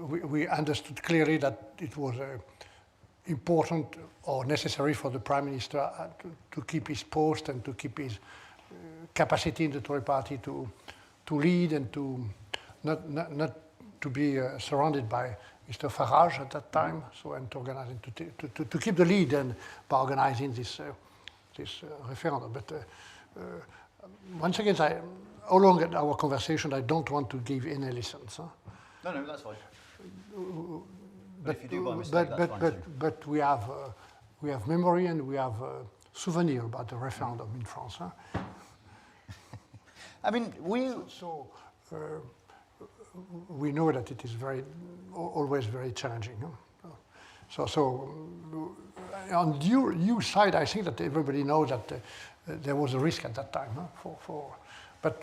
we understood clearly that it was important or necessary for the Prime Minister to keep his post and to keep his capacity in the Tory party to lead and to not to be surrounded by Mr. Farage at that time, so and to organize to keep the lead and by organizing this referendum. But once again, all along our conversation, I don't want to give any lessons. Huh? No, that's fine. But if you do by mistake, that's fine too. But we have memory and we have souvenir about the referendum in France. Huh? I mean, we know that it is always very challenging. Huh? So on your side, I think that everybody knows that there was a risk at that time. Huh? But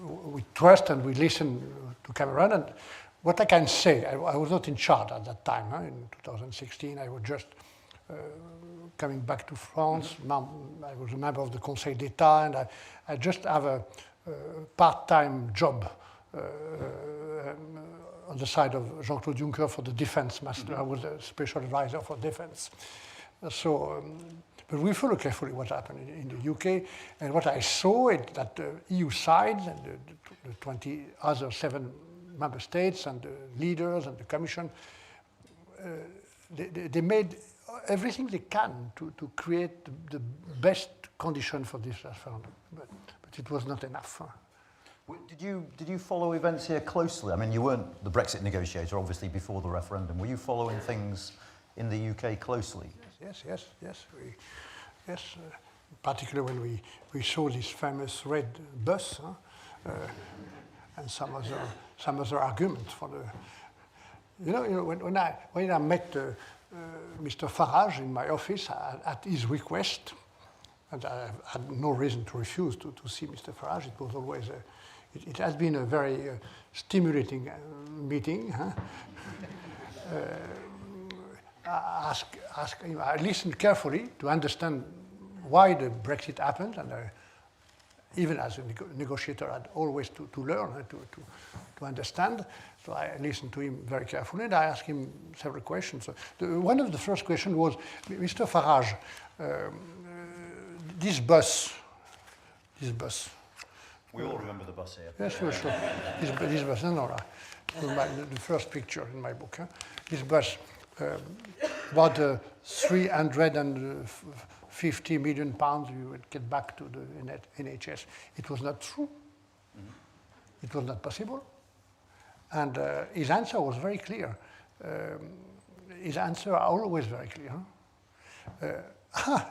we trust and we listen to Cameron. And what I can say, I was not in charge at that time. Huh? In 2016, I was just coming back to France. I was a member of the Conseil d'État, and I just have a part-time job on the side of Jean-Claude Juncker for the defense master. I was a special advisor for defense. So, but we follow carefully what happened in the UK, and what I saw is that the EU side and the 27 member states and the leaders and the Commission, they made everything they can to create the best condition for this referendum, but it was not enough. Did you follow events here closely? I mean, you weren't the Brexit negotiator, obviously, before the referendum. Were you following things in the UK closely? Yes. Particularly when we saw this famous red bus, and some other arguments for the. When I met Mr. Farage in my office at his request, and I had no reason to refuse to see Mr. Farage. It was always it has been a very stimulating meeting. Huh? I listened carefully to understand why the Brexit happened, and even as a negotiator, I had always to learn, to understand. So I listened to him very carefully, and I asked him several questions. One of the first questions was, Mr. Farage, this bus. We all remember the bus here. Yes, sure. This bus, the first picture in my book. Huh? This bus, about 350 million pounds you would get back to the NHS. It was not true. Mm-hmm. It was not possible. And his answer was very clear. His answers are always very clear. Huh?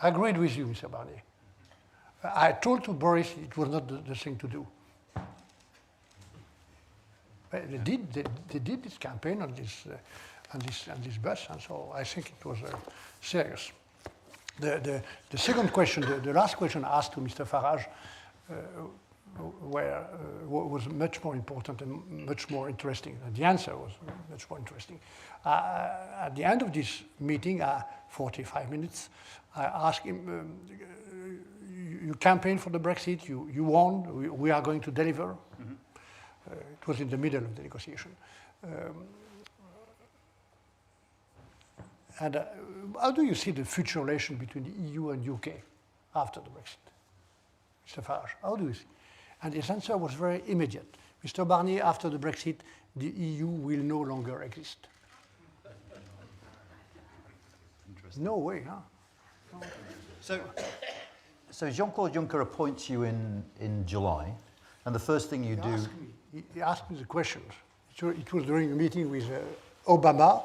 I agreed with you, Mr. Barnier. I told to Boris it was not the thing to do. But they did this campaign on this bus, and so I think it was serious. The second question, the last question asked to Mr. Farage, was much more important and much more interesting. The answer was much more interesting. At the end of this meeting, 45 minutes, I asked him, you campaigned for the Brexit, you won, we are going to deliver. Mm-hmm. It was in the middle of the negotiation. And how do you see the future relation between the EU and UK after the Brexit? Mr. Farage, how do you see? And his answer was very immediate. Mr. Barnier, after the Brexit, the EU will no longer exist. No way, huh? No. So Jean-Claude Juncker appoints you in July, and the first thing you do... He asked me the questions. It was during a meeting with Obama,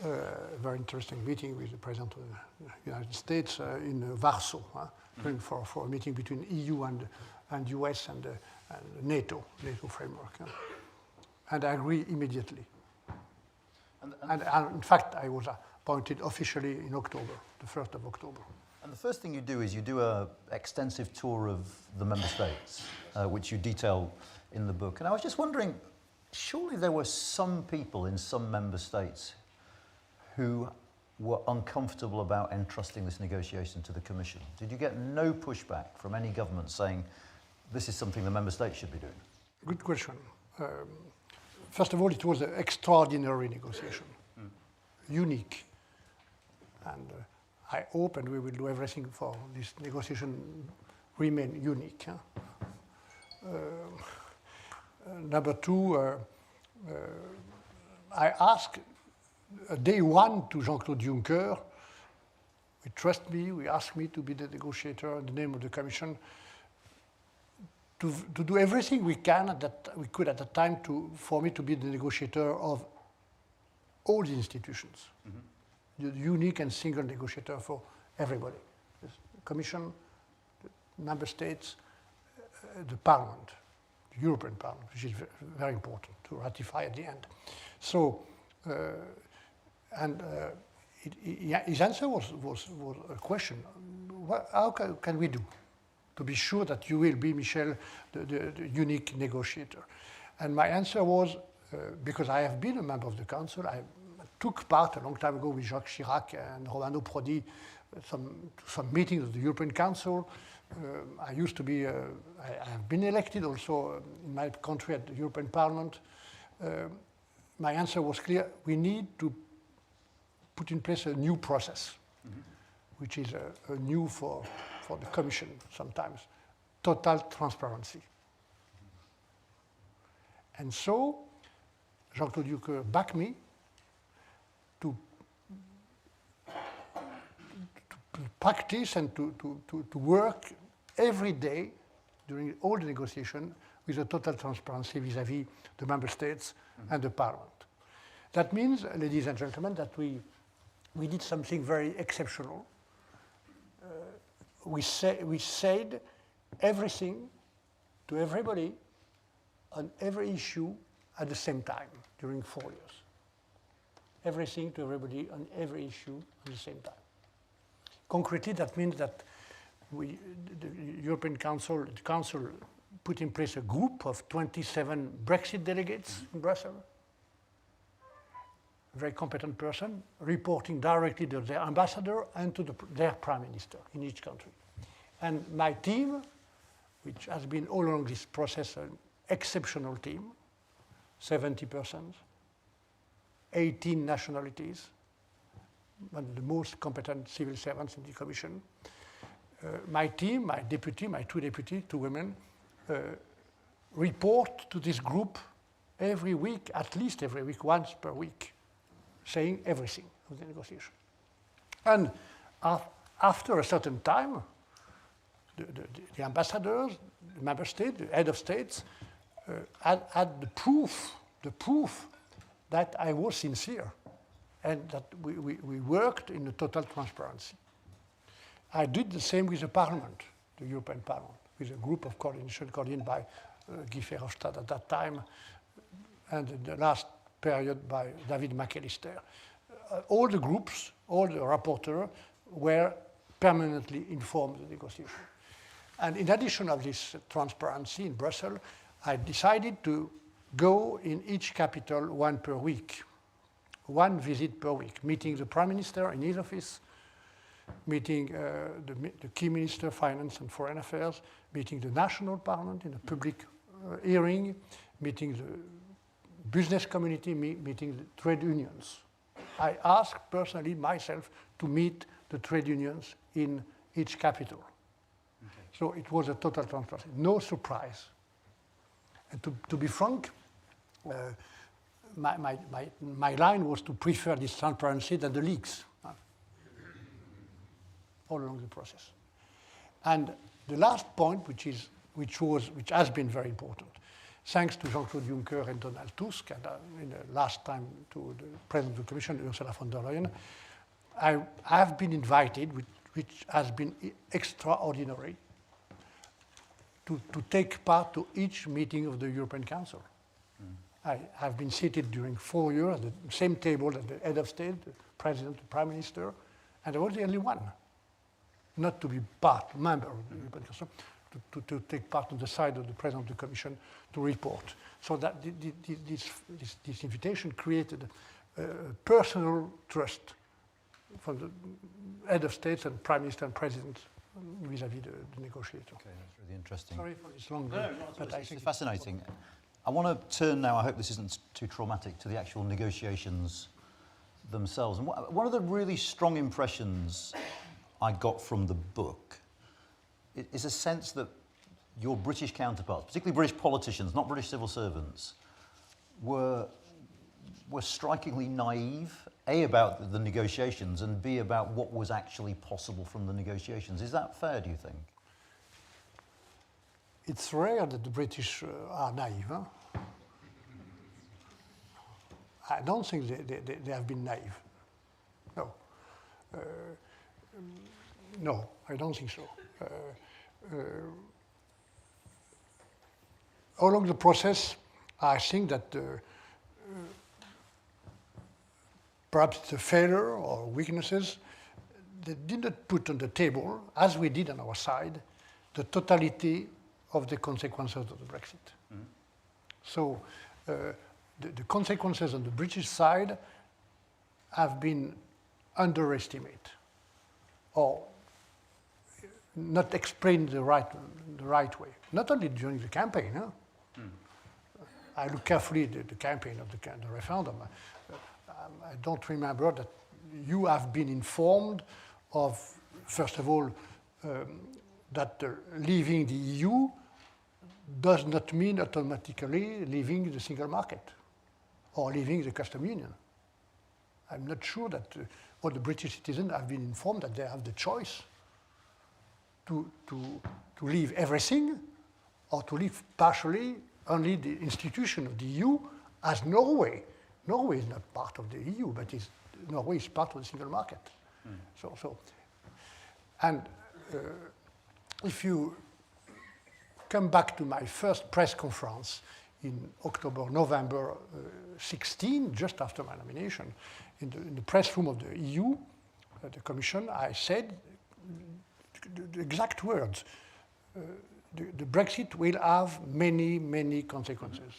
a very interesting meeting with the President of the United States in Warsaw, going for a meeting between EU and US and NATO framework. And I agree immediately. And in fact, I was appointed officially in October, the 1st of October. And the first thing you do is you do an extensive tour of the member states, which you detail in the book. And I was just wondering, surely there were some people in some member states who were uncomfortable about entrusting this negotiation to the Commission. Did you get no pushback from any government saying this is something the member states should be doing? Good question. first of all, it was an extraordinary negotiation, unique. And I hope, and we will do everything for this negotiation remain unique. Number two, I asked day one to Jean-Claude Juncker, he trust me, he asked me to be the negotiator in the name of the Commission, to do everything we could at the time for me to be the negotiator of all the institutions. The unique and single negotiator for everybody. The Commission, the Member States, the Parliament, the European Parliament, which is very important to ratify at the end. So, his answer was a question, how can we do to be sure that you will be, Michel, the unique negotiator? And my answer was, because I have been a member of the Council, I took part a long time ago with Jacques Chirac and Romano Prodi some meetings of the European Council. I used to be, I have been elected also in my country at the European Parliament. My answer was clear, we need to put in place a new process, which is a new for the Commission sometimes, total transparency. And so, Jean-Claude Juncker backed me to practice and to work every day during all the negotiation with a total transparency vis-à-vis the Member States and the Parliament. That means, ladies and gentlemen, that we did something very exceptional. We said everything to everybody on every issue at the same time during 4 years. Everything to everybody on every issue at the same time. Concretely, that means that the European Council, the Council put in place a group of 27 Brexit delegates in Brussels, a very competent person, reporting directly to their ambassador and to their prime minister in each country. And my team, which has been all along this process an exceptional team, 70 persons, 18 nationalities, one of the most competent civil servants in the Commission. My team, my deputy, my two deputies, two women, report to this group every week, at least every week, once per week, saying everything of the negotiation. And after a certain time, the ambassadors, the member state, the head of states, had the proof that I was sincere and that we worked in a total transparency. I did the same with the Parliament, the European Parliament, with a group of coordination coordinated by Guy Verhofstadt at that time, and in the last period by David McAllister. All the groups, all the rapporteurs were permanently informed of the negotiation. And in addition of this transparency in Brussels, I decided to go in each capital one per week, one visit per week, meeting the Prime Minister in his office, meeting the key Minister of Finance and Foreign Affairs, meeting the National Parliament in a public hearing, meeting the business community, meeting the trade unions. I asked personally myself to meet the trade unions in each capital. Okay. So it was a total transparency, no surprise. And to be frank, my line was to prefer this transparency than the leaks all along the process. And the last point, which has been very important, thanks to Jean-Claude Juncker and Donald Tusk, and in the last time to the President of the Commission, Ursula von der Leyen, I have been invited, which has been extraordinary, to take part to each meeting of the European Council. I have been seated during 4 years at the same table as the head of state, the president, the prime minister, and I was the only one not to be member of the European Council, to take part on the side of the president of the Commission to report. So that this invitation created personal trust from the head of states and prime minister and president vis-à-vis the negotiator. Okay, that's really interesting. Sorry for this long, no, but I think it's fascinating. I want to turn now, I hope this isn't too traumatic, to the actual negotiations themselves. And one of the really strong impressions I got from the book is a sense that your British counterparts, particularly British politicians, not British civil servants, were strikingly naive, A, about the negotiations, and B, about what was actually possible from the negotiations. Is that fair, do you think? It's rare that the British are naive. Huh? I don't think they have been naive. No. No, I don't think so. Along the process, I think that perhaps it's a failure or weaknesses. They did not put on the table, as we did on our side, the totality of the consequences of the Brexit. Mm-hmm. So the consequences on the British side have been underestimated or not explained the right way. Not only during the campaign. Huh? Mm. I look carefully at the campaign of the referendum. I don't remember that you have been informed of, first of all, that leaving the EU does not mean automatically leaving the single market or leaving the custom union. I'm not sure that all the British citizens have been informed that they have the choice to leave everything or to leave partially only the institution of the EU as Norway. Norway is not part of the EU, but Norway is part of the single market. Mm. And if you come back to my first press conference in November 16, just after my nomination, in the press room of the EU, the Commission, I said the exact words. The Brexit will have many, many consequences.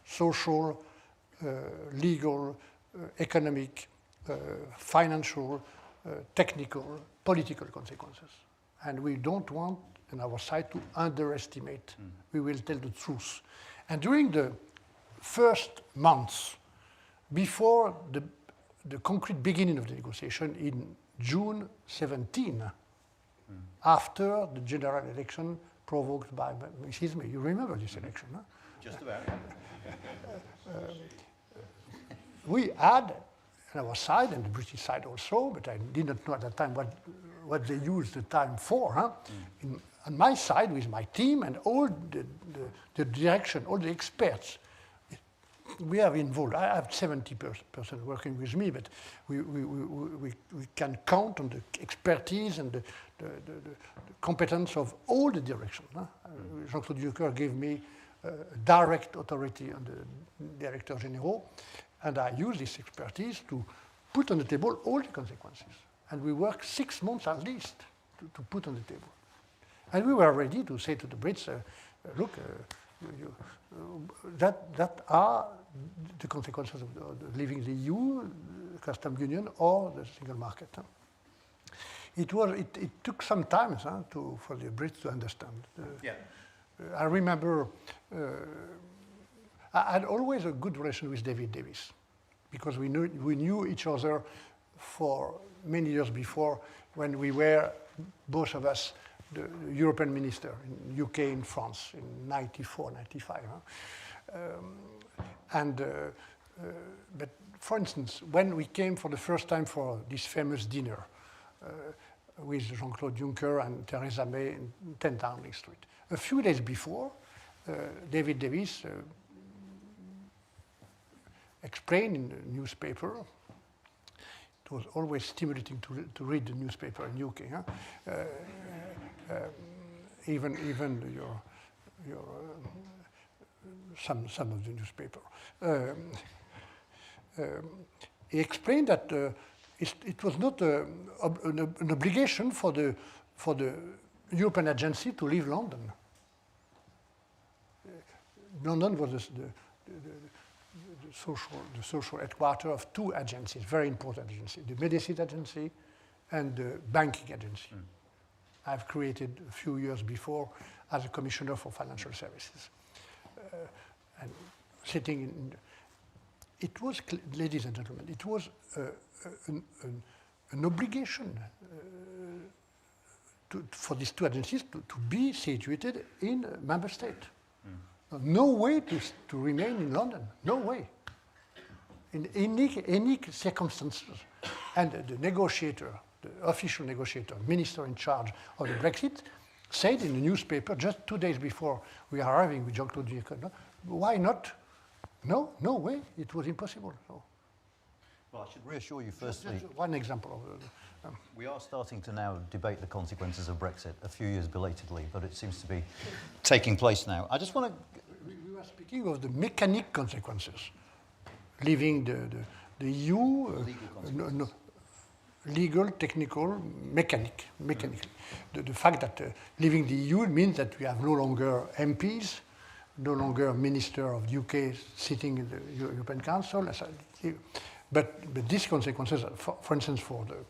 Social, legal, economic, financial, technical, political consequences. And we don't want on our side to underestimate. We will tell the truth. And during the first months, before the concrete beginning of the negotiation in June 17, after the general election provoked by Mrs. May. You remember this election, huh? Just about. We had on our side, and the British side also, but I did not know at that time what they used the time for. Huh? On my side, with my team and all the direction, all the experts, we are involved. I have 70% working with me, but we can count on the expertise and the competence of all the directions. Huh? Jean-Claude Juncker gave me direct authority on the Director General, and I use this expertise to put on the table all the consequences. And we worked 6 months at least to put on the table. And we were ready to say to the Brits, look, that are the consequences of leaving the EU, custom union, or the single market. Huh? It took some time for the Brits to understand. I remember I had always a good relation with David Davis because we knew each other for many years before when we were, both of us, the European minister in UK and France in 94, 95. But for instance, when we came for the first time for this famous dinner with Jean-Claude Juncker and Theresa May in 10 Downing Street, a few days before, David Davis explained in the newspaper. It was always stimulating to read the newspaper in UK. Huh? Even your some of the newspaper. He explained that it was not an obligation for the European agency to leave London. London was the social headquarters of 2 agencies, very important agencies, the Medicine Agency and the Banking Agency. I've created a few years before as a Commissioner for Financial Services. and sitting in. It was, ladies and gentlemen, it was an obligation for these two agencies to be situated in a member state. No way to remain in London, no way. In any circumstances. And the negotiator, the official negotiator, minister in charge of the Brexit, said in the newspaper just 2 days before we are arriving with Jean-Claude Juncker, why not? No way, it was impossible. So. Well, I should reassure you firstly. Just one example of we are starting to now debate the consequences of Brexit, a few years belatedly, but it seems to be taking place now. I just want to... We were speaking of the mechanic consequences. Leaving the EU, legal, technical, mechanically. The fact that leaving the EU means that we have no longer MPs, no longer Minister of the UK sitting in the European Council. But these consequences, for instance, for the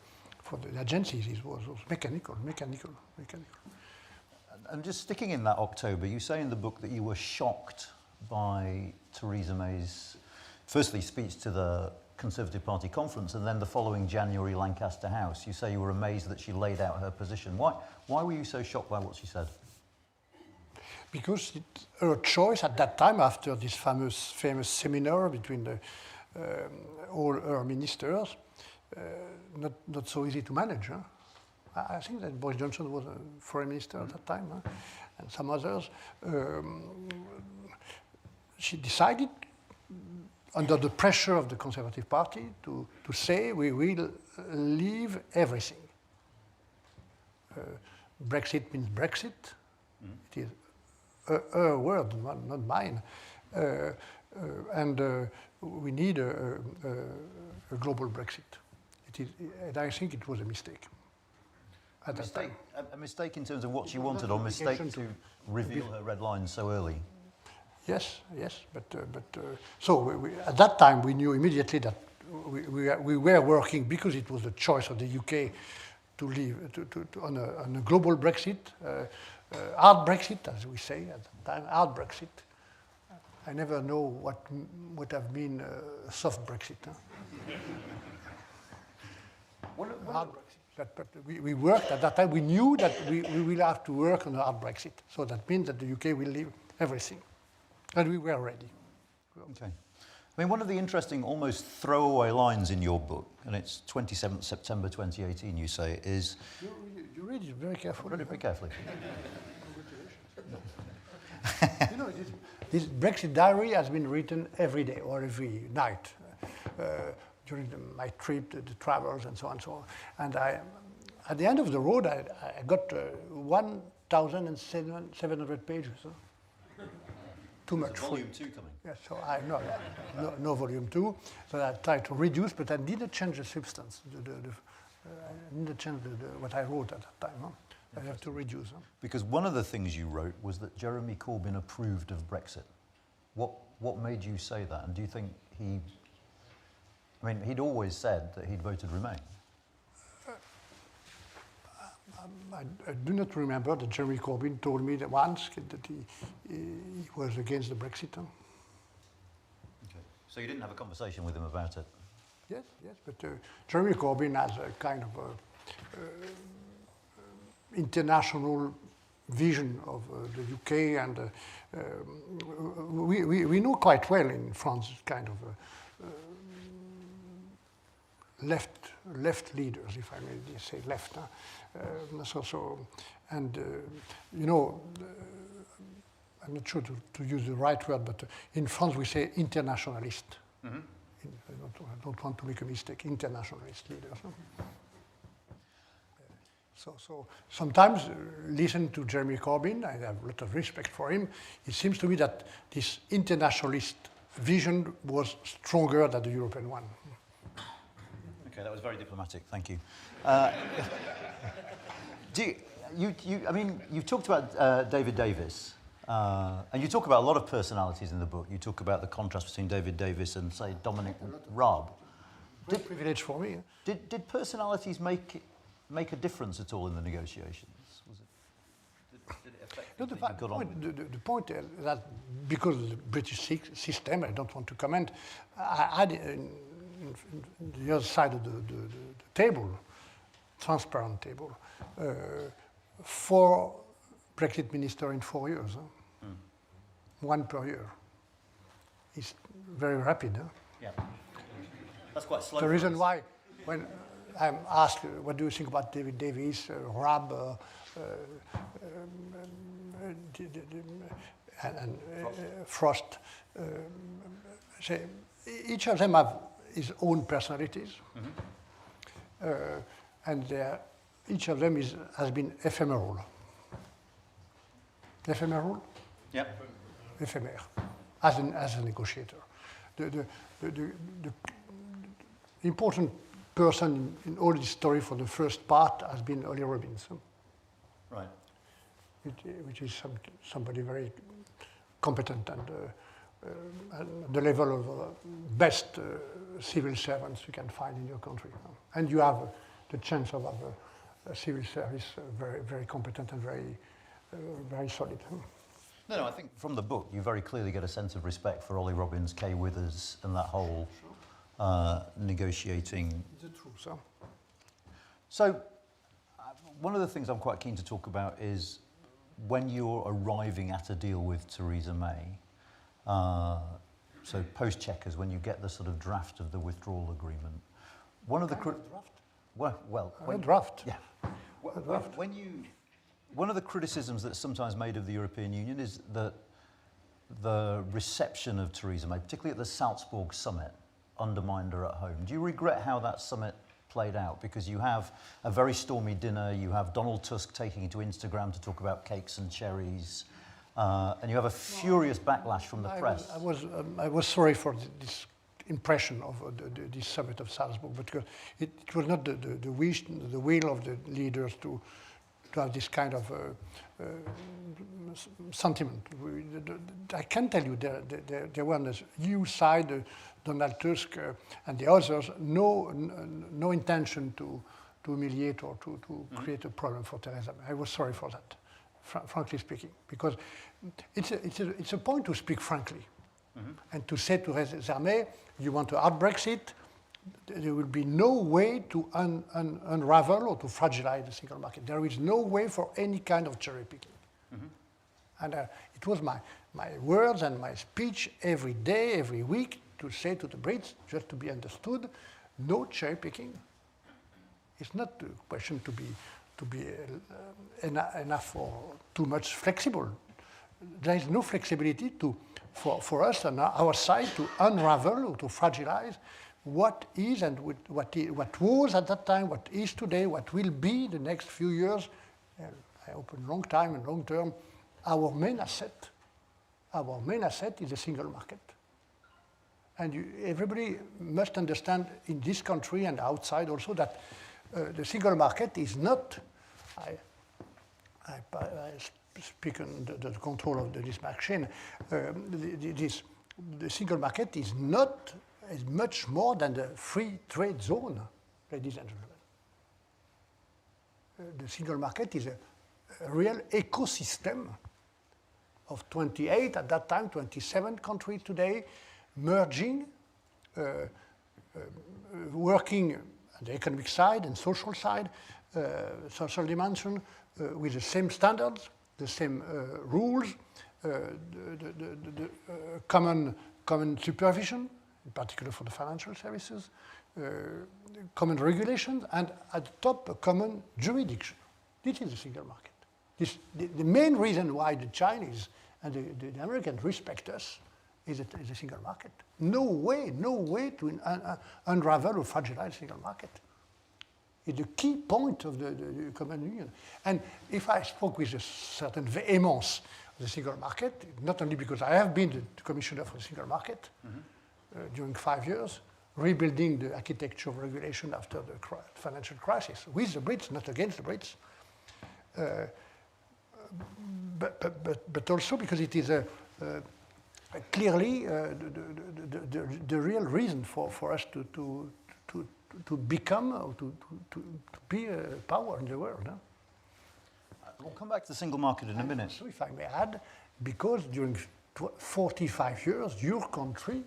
agencies, it was mechanical. And just sticking in that October, you say in the book that you were shocked by Theresa May's, firstly, speech to the Conservative Party conference, and then the following January Lancaster House. You say you were amazed that she laid out her position. Why were you so shocked by what she said? Because it's her choice at that time, after this famous seminar between all her ministers, not so easy to manage. Huh? I think that Boris Johnson was a foreign minister at that time, and some others. She decided, under the pressure of the Conservative Party, to say we will leave everything. Brexit means Brexit. It is her word, not mine. And we need a global Brexit. And I think it was a mistake. A mistake in terms of what she wanted, or mistake to reveal her red lines so early? Yes, but so at that time we knew immediately that we were working, because it was the choice of the UK to leave on a global Brexit, hard Brexit, as we say at the time, hard Brexit. I never know what would have been soft Brexit. Huh? Hard Brexit. But we worked at that time. We knew that we will have to work on a hard Brexit. So that means that the UK will leave everything. And we were ready. Okay. I mean, one of the interesting, almost throwaway lines in your book, and it's 27th September 2018, you say, is... You read it very carefully. Read it very carefully. You know, this Brexit diary has been written every day or every night during my trip, the travels, and so on and so on. And at the end of the road, I got 1,700 pages. Huh? Too much. Volume 2 coming. Yes, so no volume 2. So I tried to reduce, but I didn't change the substance. I didn't change what I wrote at that time. Huh? I have to reduce. Huh? Because one of the things you wrote was that Jeremy Corbyn approved of Brexit. What made you say that? And do you think he'd always said that he'd voted Remain. I do not remember that Jeremy Corbyn told me that once that he was against the Brexit. Huh? Okay. So you didn't have a conversation with him about it? Yes, but Jeremy Corbyn has a kind of international vision of the UK, and we know quite well in France kind of left leaders, if I may say left. You know, I'm not sure to use the right word, but in France we say internationalist. Mm-hmm. I don't want to make a mistake. Internationalist leaders. So sometimes listen to Jeremy Corbyn. I have a lot of respect for him. It seems to me that this internationalist vision was stronger than the European one. Okay, that was very diplomatic. Thank you. You've talked about David Davis, and you talk about a lot of personalities in the book. You talk about the contrast between David Davis and, say, Dominic Raab. Great privilege for me. Did personalities make a difference at all in the negotiations? Did it effectively The, you got on point, with? the point is that because of the British system, I don't want to comment, I had in the other side of the table, transparent table, 4 Brexit ministers in 4 years. Huh? One per year. It's very rapid. Huh? Yeah. That's quite slow. The reason why, when I'm asked, what do you think about David Davis, Rab, and Frost, say, each of them have his own personalities, and each of them has been ephemeral. Ephemeral? Yeah. Ephemer, as a negotiator. The important person in all this story for the first part has been Ollie Robinson. Right. Which is somebody very competent and the level of best civil servants you can find in your country. And you have the chance of having a civil service very, very competent and very, very solid. No, I think from the book you very clearly get a sense of respect for Ollie Robbins, Kay Withers, and that whole negotiating. The truth, so. So, one of the things I'm quite keen to talk about is when you're arriving at a deal with Theresa May, so post-checkers, when you get the sort of draft of the withdrawal agreement, one of the... draft? Draft. Yeah. Draft. One of the criticisms that's sometimes made of the European Union is that the reception of Theresa May, particularly at the Salzburg summit, undermined her at home. Do you regret how that summit played out? Because you have a very stormy dinner, you have Donald Tusk taking to Instagram to talk about cakes and cherries, and you have a furious backlash from the press. I was sorry for this impression of this summit of Salzburg, because it was not the will of the leaders to have this kind of sentiment. I can tell you there were on the EU side, Donald Tusk and the others, no intention to humiliate or to create a problem for Theresa May. I was sorry for that, frankly speaking, because it's a point to speak frankly and to say to Theresa May, you want a hard Brexit, there will be no way to unravel or to fragilize the single market. There is no way for any kind of cherry picking. And it was my words and my speech every day, every week, to say to the Brits, just to be understood, no cherry picking. It's not a question to be enough or too much flexible. There is no flexibility for us on our side to unravel or to fragilize what is and what was at that time, what is today, what will be the next few years, I hope in long time and long term, our main asset. Our main asset is the single market. And everybody must understand in this country and outside also that the single market is not, I speak on the control of this machine, the single market is not is much more than the free trade zone, ladies and gentlemen. The single market is a real ecosystem of 28, at that time, 27 countries today, merging, working on the economic side and social side, social dimension, with the same standards, the same rules, the common supervision, in particular for the financial services, common regulations, and at the top, a common jurisdiction. This is the single market. The main reason why the Chinese and the Americans respect us is the single market. No way to unravel or fragilize the single market. It's the key point of the common union. And if I spoke with a certain vehemence of the single market, not only because I have been the commissioner for the single market, during 5 years, rebuilding the architecture of regulation after the financial crisis, with the Brits, not against the Brits, but also because it is clearly the real reason for us to become or to be a power in the world. We'll come back to the single market in a minute. So if I may add, because during 45 years, your country,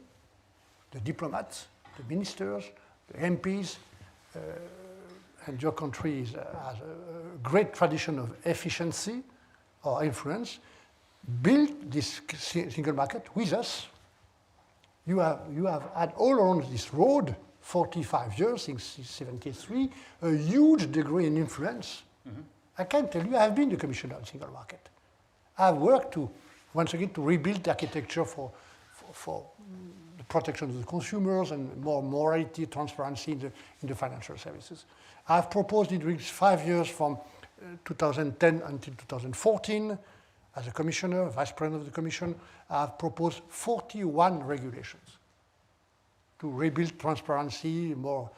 the diplomats, the ministers, the MPs, and your country has a great tradition of efficiency or influence, built this single market with us. You have had all along this road, 45 years, since 1973, a huge degree in influence. Mm-hmm. I can tell you, I have been the Commissioner on the Single Market. I have worked once again, to rebuild the architecture for the protection of the consumers and more morality, transparency in the financial services. I have proposed it during 5 years from 2010 until 2014 as a Commissioner, Vice President of the Commission. I have proposed 41 regulations to rebuild transparency, more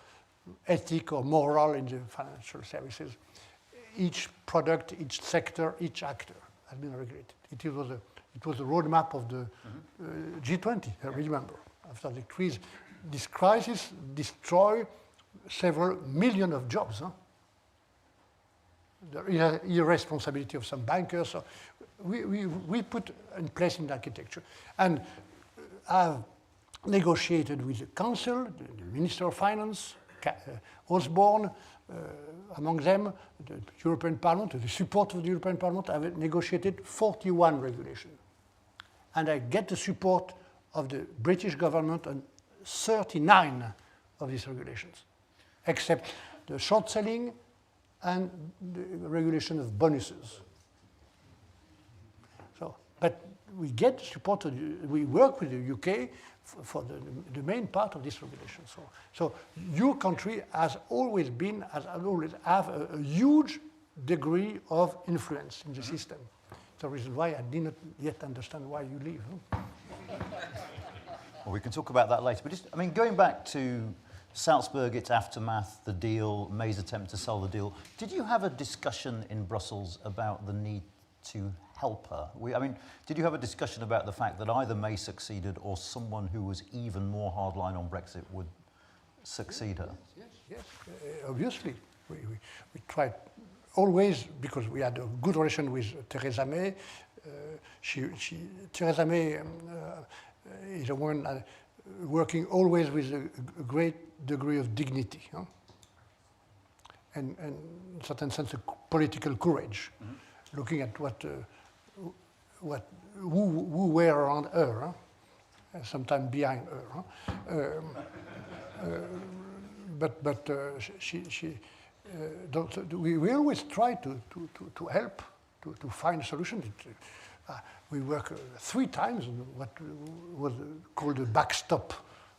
ethic or moral in the financial services. Each product, each sector, each actor has been regulated. It was a roadmap of the G20, I remember. After the crisis, this crisis destroyed several million of jobs. Huh? The irresponsibility of some bankers. So we put in place in the architecture. And I've negotiated with the Council, the Minister of Finance, Osborne, among them, the European Parliament, with the support of the European Parliament. I've negotiated 41 regulations. And I get the support of the British government on 39 of these regulations, except the short selling and the regulation of bonuses. So, but we get support, we work with the UK for the main part of this regulation. So your country has always been, has always have a huge degree of influence in the system. The reason why I did not yet understand why you leave. Well, we can talk about that later. But just, I mean, going back to Salzburg, its aftermath, the deal, May's attempt to sell the deal, did you have a discussion in Brussels about the need to help her? I mean, did you have a discussion about the fact that either May succeeded or someone who was even more hardline on Brexit would succeed her? Yes. Obviously, we tried always, because we had a good relation with Theresa May. Theresa May is a woman working always with a great degree of dignity, huh? and in a certain sense, a political courage, looking at who were around her, huh? Sometimes behind her. Huh? We always try to help, to find a solution. We work 3 times on what was called a backstop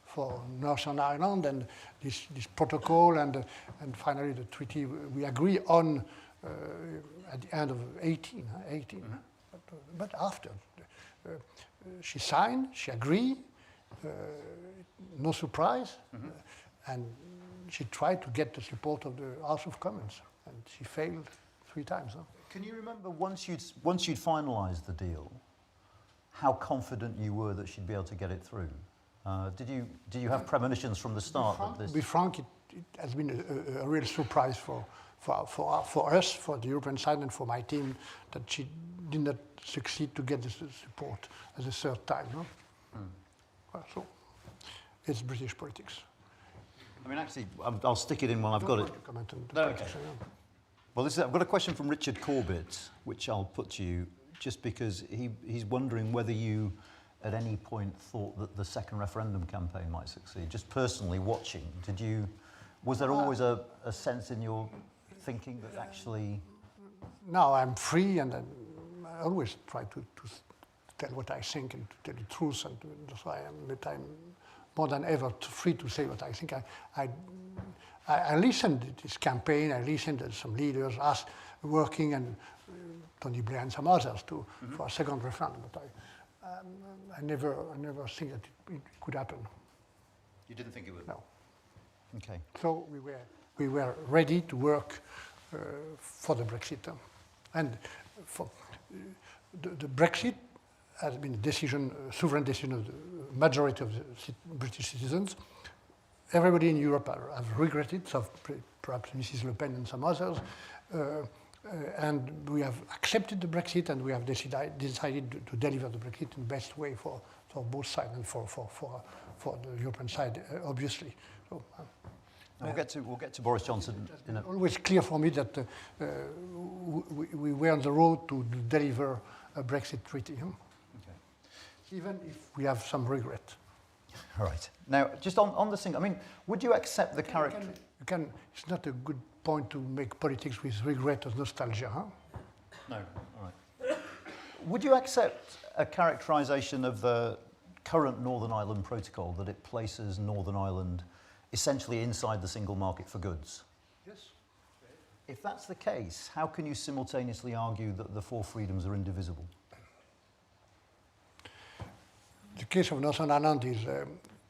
for Northern Ireland, and this protocol, and finally the treaty we agree on at the end of 18. But after, she signed, she agreed, no surprise, and she tried to get the support of the House of Commons, and she failed 3 times. Huh? Can you remember once you'd finalised the deal, how confident you were that she'd be able to get it through? Did you have premonitions from the start? To be frank, it has been a real surprise for us, for the European side, and for my team, that she did not succeed to get this support as a 3rd time. No? So it's British politics. I mean, actually, I'll stick it in while I've got it. Comment on the politics, okay. Well, I've got a question from Richard Corbett, which I'll put to you, just because he's wondering whether you, at any point, thought that the second referendum campaign might succeed. Just personally watching, was there always a sense in your thinking that actually... Now I'm free, and I always try to tell what I think and to tell the truth, and that's why I'm more than ever free to say what I think. I listened to this campaign, I listened to some leaders working, and Tony Blair and some others for a second referendum, but I never think that it could happen. You didn't think it would? No. Okay. So we were ready to work for the Brexit. And for the Brexit has been a sovereign decision of the majority of the British citizens. Everybody in Europe have regretted, so perhaps Mrs. Le Pen and some others. and we have accepted the Brexit, and we have decided to deliver the Brexit in the best way for both sides and for the European side, obviously. So, we'll get to Boris Johnson in a... always clear for me that we were on the road to deliver a Brexit treaty, even if we have some regret. Right. Now, just on this thing, I mean, would you accept the character... It's not a good point to make politics with regret or nostalgia, huh? No, all right. Would you accept a characterisation of the current Northern Ireland Protocol, that it places Northern Ireland essentially inside the single market for goods? Yes. If that's the case, how can you simultaneously argue that the four freedoms are indivisible? The case of Northern Ireland is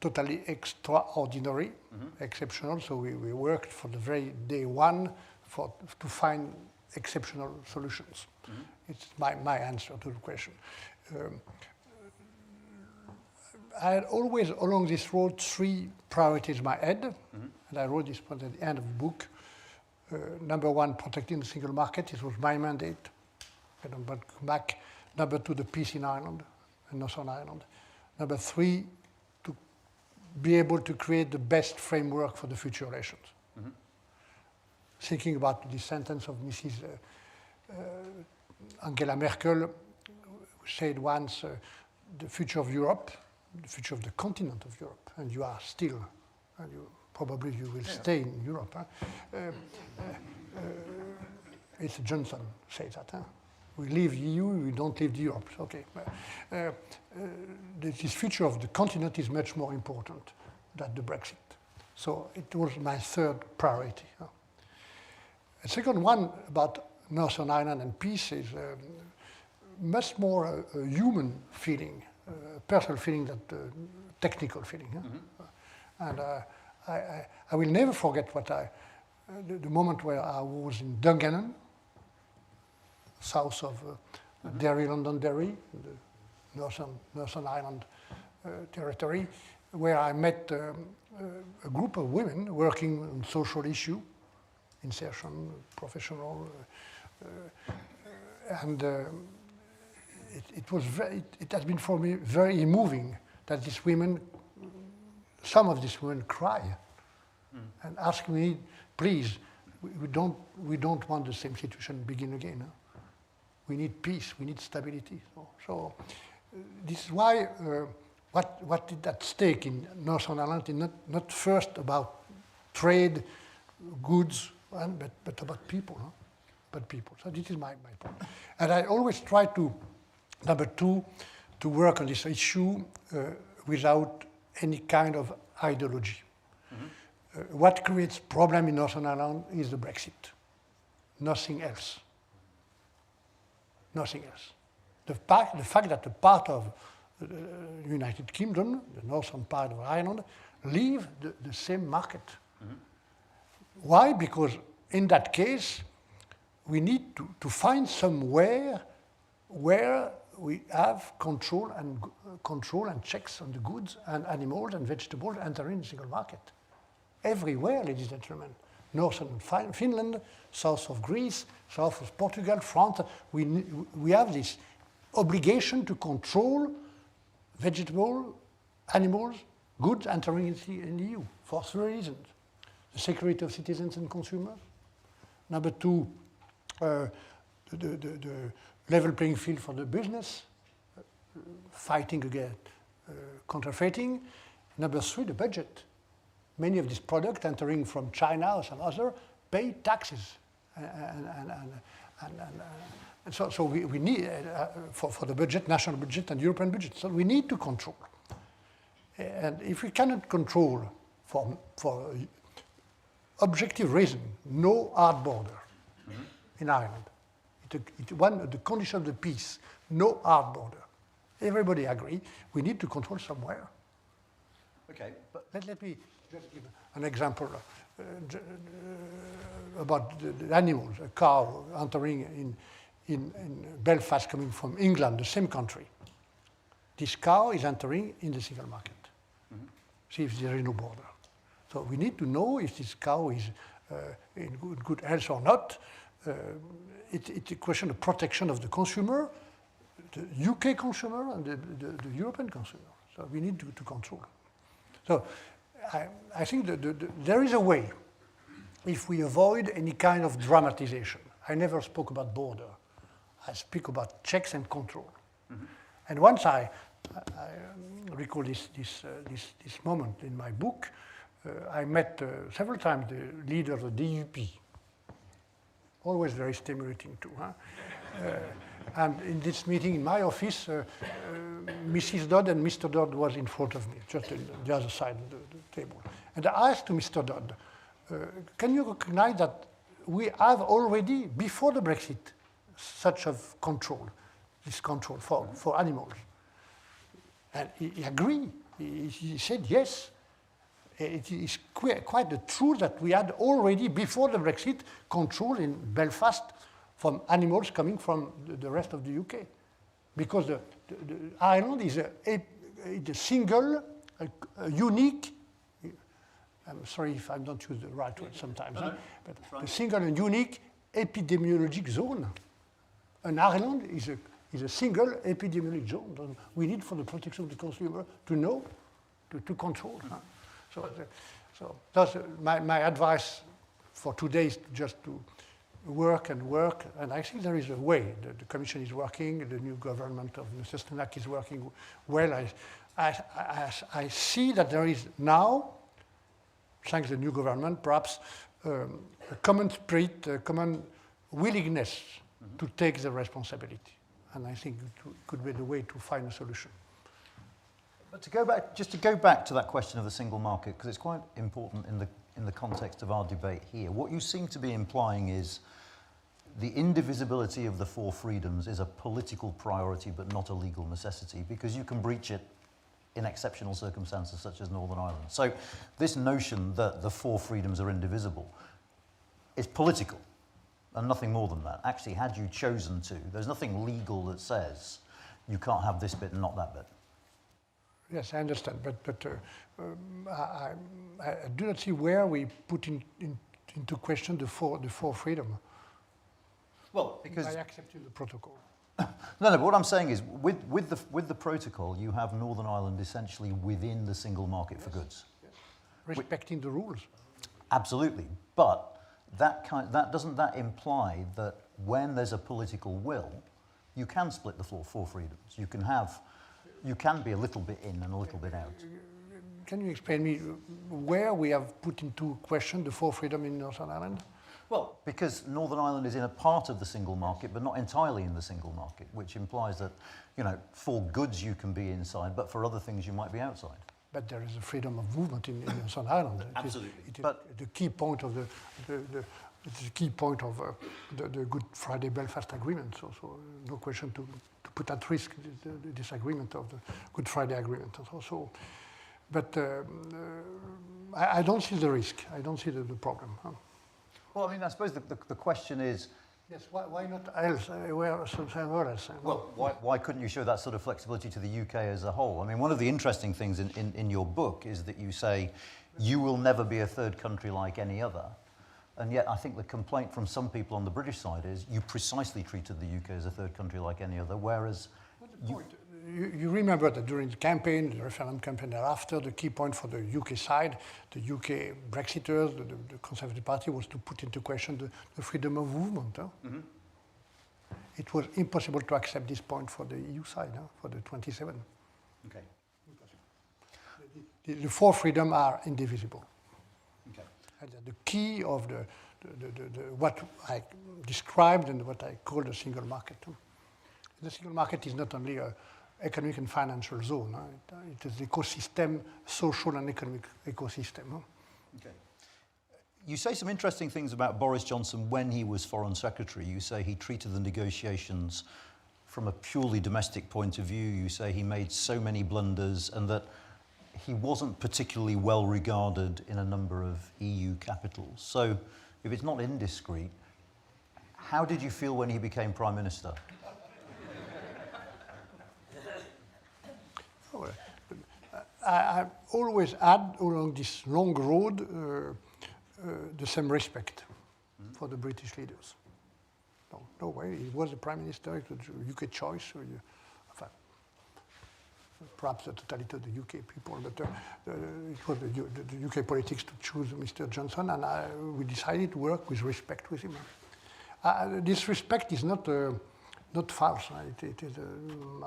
totally extraordinary, exceptional. So we worked for the very day one to find exceptional solutions. It's my answer to the question. I had always along this road three priorities in my head, and I wrote this point at the end of the book. Number one, protecting the single market. This was my mandate. I don't come back. Number two, the peace in Ireland, in Northern Ireland. Number three, to be able to create the best framework for the future relations. Thinking about the sentence of Mrs. Angela Merkel, who said once, the future of Europe, the future of the continent of Europe, and you are still, and probably you will stay in Europe. It's Johnson says that. We leave the EU, we don't leave the Europe. Okay. This future of the continent is much more important than the Brexit. So it was my third priority. The second one about Northern Ireland and peace is much more a human feeling, a personal feeling than a technical feeling. And I will never forget the moment where I was in Dungannon, south of Derry, Londonderry, the Northern Ireland territory, where I met a group of women working on social issue, insertion, professional, and it has been for me very moving that these women, some of these women cry and ask me, please, we don't want the same situation begin again. We need peace, we need stability. So this is why what is at stake in Northern Ireland is not first about trade, goods, but about people. About people. So this is my point. And I always try to, number two, to work on this issue without any kind of ideology. What creates problem in Northern Ireland is the Brexit. Nothing else. Nothing else. The fact that the part of the United Kingdom, the northern part of Ireland, leave the same market. Why? Because in that case, we need to find somewhere where we have control and checks on the goods and animals and vegetables entering the single market. Everywhere, ladies and gentlemen. Northern Finland, south of Greece, south of Portugal, France, we have this obligation to control vegetable, animals, goods entering in the EU for three reasons. The security of citizens and consumers. Number two, the level playing field for the business, fighting against counterfeiting. Number three, the budget. Many of these products entering from China or some other pay taxes. So we need, for the budget, national budget and European budget, so we need to control. And if we cannot control for objective reason, no hard border in Ireland. It's one of the conditions of the peace, no hard border. Everybody agree, we need to control somewhere. Okay, but let me just give an example about the animals. A cow entering in Belfast coming from England, the same country. This cow is entering in the single market. See if there is no border. So we need to know if this cow is in good health or not. It's a question of protection of the consumer, the UK consumer and the European consumer. So we need to control. So I think there is a way if we avoid any kind of dramatization. I never spoke about border. I speak about checks and control. Mm-hmm. And once I recall this moment in my book, I met several times the leader of the DUP. Always very stimulating too. Huh? And in this meeting in my office, Mrs. Dodd and Mr. Dodd was in front of me, just on the other side of the table. And I asked to Mr. Dodd, can you recognize that we have already, before the Brexit, such a control, this control for animals? And he agreed. He said yes. It is quite the truth that we had already, before the Brexit, control in Belfast from animals coming from the rest of the UK. Because the Ireland is a single, a unique, I'm sorry if I don't use the right word sometimes, but a single and unique epidemiologic zone. And Ireland is a single epidemiologic zone. We need for the protection of the consumer to know, to control. Huh? So that's my advice for today is just to work, and I think there is a way. The Commission is working, the new government of Mr. Sunak is working well. I see that there is now, thanks to the new government, perhaps a common spirit, a common willingness to take the responsibility. And I think it could be the way to find a solution. But to go back to that question of the single market, because it's quite important in the context of our debate here. What you seem to be implying is the indivisibility of the four freedoms is a political priority but not a legal necessity, because you can breach it in exceptional circumstances such as Northern Ireland. So this notion that the four freedoms are indivisible is political and nothing more than that. Actually, had you chosen to, there's nothing legal that says you can't have this bit and not that bit. Yes, I understand, but I do not see where we put into question the four freedom. Well, because I accept the protocol. No, but what I'm saying is, with the protocol, you have Northern Ireland essentially within the single market for goods, respecting the rules. Absolutely, but doesn't that imply that when there's a political will, you can split the four freedoms. You can be a little bit in and a little bit out. Can you explain me where we have put into question the four freedom in Northern Ireland? Well, because Northern Ireland is in a part of the single market, but not entirely in the single market, which implies that, for goods you can be inside, but for other things you might be outside. But there is a freedom of movement in Northern Ireland. Absolutely. The key point of the Good Friday Belfast Agreement. So no question to put at risk the disagreement of the Good Friday Agreement. Also, but I don't see the risk. I don't see the problem. Huh? Well, I mean, I suppose the question is. Yes, why not else? Where somewhere else? Well, why couldn't you show that sort of flexibility to the UK as a whole? I mean, one of the interesting things in your book is that you say you will never be a third country like any other. And yet I think the complaint from some people on the British side is you precisely treated the UK as a third country like any other, whereas... You remember that during the campaign, the referendum campaign thereafter, the key point for the UK side, the UK Brexiters, the Conservative Party, was to put into question the freedom of movement. Huh? Mm-hmm. It was impossible to accept this point for the EU side, for the 27. Okay. The four freedoms are indivisible. Okay. And the key of what I described and what I call the single market. The single market is not only an economic and financial zone. It is ecosystem, social and economic ecosystem. Okay. You say some interesting things about Boris Johnson when he was Foreign Secretary. You say he treated the negotiations from a purely domestic point of view. You say he made so many blunders and that he wasn't particularly well regarded in a number of EU capitals. So if it's not indiscreet, how did you feel when he became Prime Minister? I always had along this long road the same respect for the British leaders. No way. He was the Prime Minister. It was a UK choice. So perhaps the totality of the UK people, but it was the UK politics to choose Mr. Johnson, and we decided to work with respect with him. This respect is not false. It is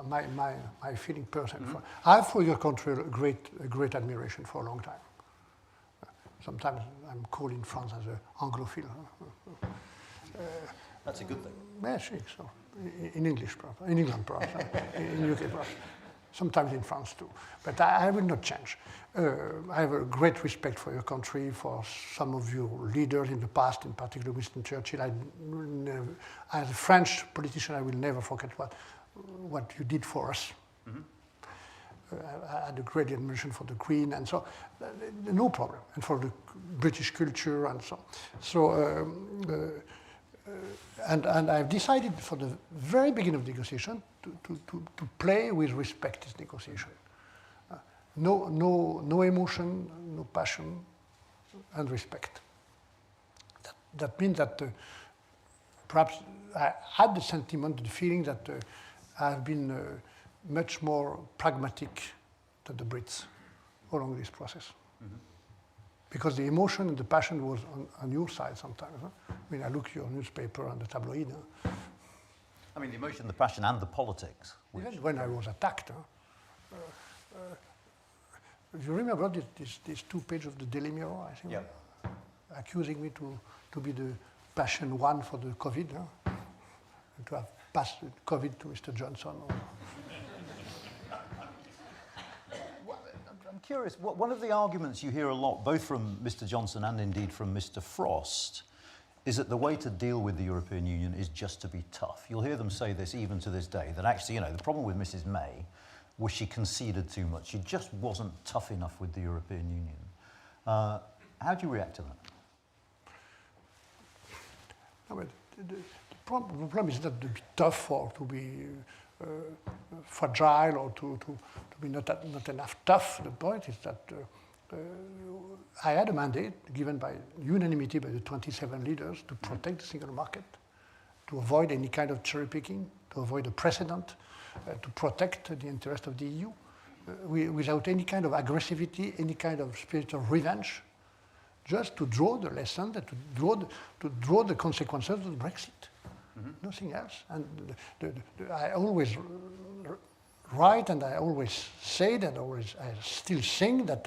my feeling personally. Mm-hmm. I have for your country a great admiration for a long time. Sometimes I'm called in France as an Anglophile. That's a good thing. Yes, so. In English, perhaps. In England, perhaps. In UK, perhaps. Sometimes in France too. But I will not change. I have a great respect for your country, for some of your leaders in the past, in particular Winston Churchill. As a French politician, I will never forget what you did for us. Mm-hmm. I had a great admiration for the Queen, and so no problem, and for the British culture, and so. And I've decided for the very beginning of the negotiation to play with respect this negotiation. No emotion, no passion, and respect. That means that perhaps I had the sentiment, the feeling that I've been much more pragmatic than the Brits along this process. Mm-hmm. Because the emotion and the passion was on your side sometimes. Huh? I mean, I look at your newspaper and the tabloid. Huh? I mean, the emotion, the passion, and the politics. Even when I was attacked. Huh? You remember this 2 pages of the Daily Mirror, I think? Yep. Accusing me to be the passion one for the COVID, huh? And to have passed the COVID to Mr. Johnson. I'm curious, one of the arguments you hear a lot, both from Mr. Johnson and indeed from Mr. Frost, is that the way to deal with the European Union is just to be tough. You'll hear them say this even to this day, that actually, the problem with Mrs. May was she conceded too much. She just wasn't tough enough with the European Union. How do you react to that? No, but the problem is not to be tough or to be fragile or to be not enough tough. The point is that I had a mandate given by unanimity by the 27 leaders to protect the single market, to avoid any kind of cherry picking, to avoid a precedent, to protect the interest of the EU without any kind of aggressivity, any kind of spirit of revenge, just to draw the lesson, to draw the consequences of Brexit. Mm-hmm. Nothing else. And I always write and I always say that, I still think that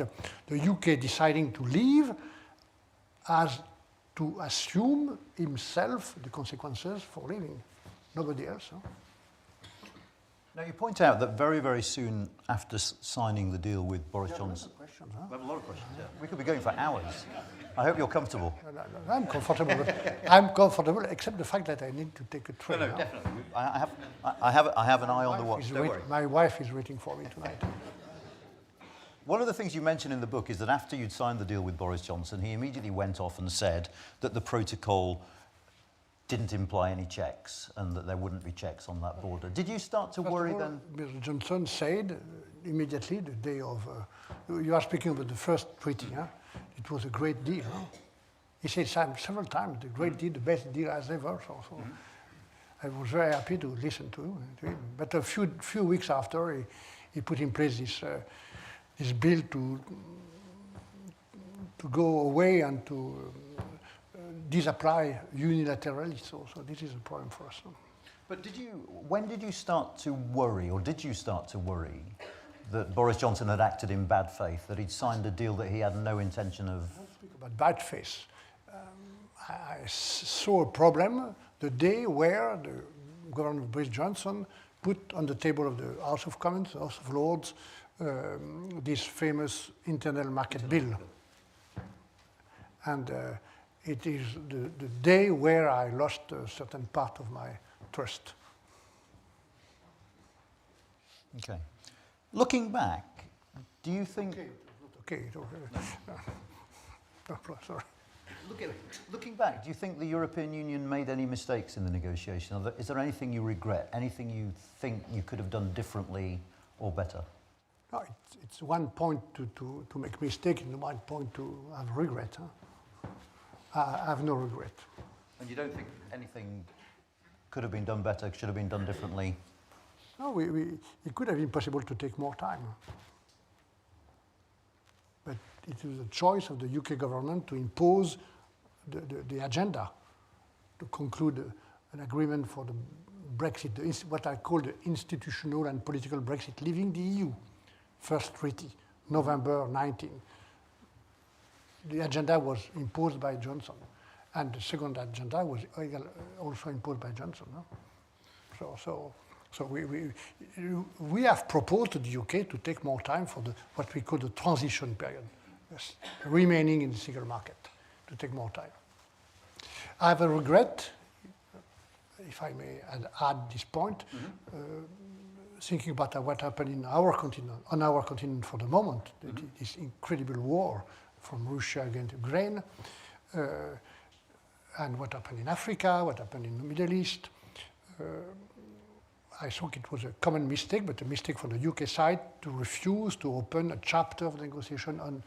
the UK deciding to leave has to assume himself the consequences for leaving. Nobody else. Huh? Now, you point out that very, very soon after signing the deal with Boris Johnson... Questions, huh? We have a lot of questions, yeah. We could be going for hours. I hope you're comfortable. No, I'm comfortable. I'm comfortable, except the fact that I need to take a train. No, definitely. I have an eye on the watch. Don't worry. My wife is waiting for me tonight. One of the things you mention in the book is that after you'd signed the deal with Boris Johnson, he immediately went off and said that the protocol didn't imply any checks and that there wouldn't be checks on that border. Did you start to worry then? Mr. Johnson said immediately the day of... you are speaking about the first treaty, huh? It was a great deal. Huh? He said several times, the great deal, the best deal as ever. So I was very happy to listen to him. But a few weeks after, he put in place this bill to go away and to disapply unilaterally. So this is a problem for us. But when did you start to worry, or did you start to worry, that Boris Johnson had acted in bad faith, that he'd signed a deal that he had no intention of... I don't speak about bad faith. I saw a problem the day where the government of Boris Johnson put on the table of the House of Commons, the House of Lords, this famous internal market bill. And it is the day where I lost a certain part of my trust. Okay. Looking back, do you think... Okay. No, sorry. Looking back, do you think the European Union made any mistakes in the negotiation? Is there anything you regret, anything you think you could have done differently or better? No, it's one point to make mistake and one point to have regret. Huh? I have no regret. And you don't think anything could have been done better, should have been done differently? No, it could have been possible to take more time. But it was a choice of the UK government to impose the agenda, to conclude an agreement for the Brexit, what I call the institutional and political Brexit, leaving the EU. First treaty, November 19. The agenda was imposed by Johnson. And the second agenda was also imposed by Johnson. No? So we have proposed to the UK to take more time for what we call the transition period, remaining in the single market, to take more time. I have a regret, if I may add this point, thinking about what happened on our continent for the moment, this incredible war from Russia against Ukraine, and what happened in Africa, what happened in the Middle East. I think it was a common mistake, but a mistake from the UK side to refuse to open a chapter of negotiation on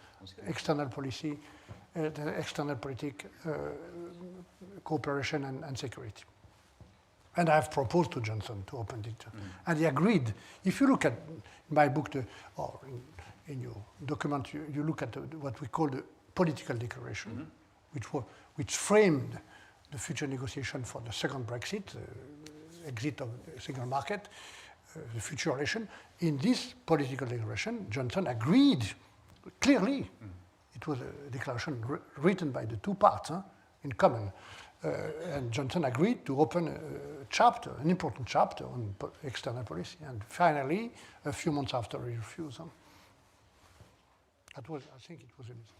external policy, the external politic cooperation and security. And I have proposed to Johnson to open it. And he agreed. If you look at my book, or in your document, you look at what we call the political declaration, which framed the future negotiation for the second Brexit, exit of the single market, the future relation. In this political declaration, Johnson agreed clearly. It was a declaration written by the two parts in common. And Johnson agreed to open a chapter, an important chapter on external policy. And finally, a few months after, he refused. I think it was a mistake.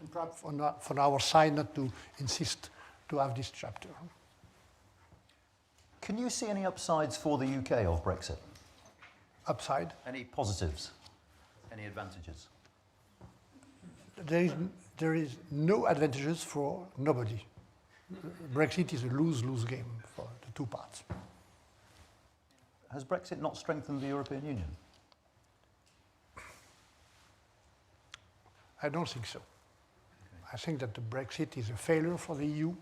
And perhaps from our side not to insist to have this chapter. Can you see any upsides for the UK of Brexit? Upside? Any positives? Any advantages? There is no advantages for nobody. Brexit is a lose-lose game for the two parts. Has Brexit not strengthened the European Union? I don't think so. I think that the Brexit is a failure for the EU,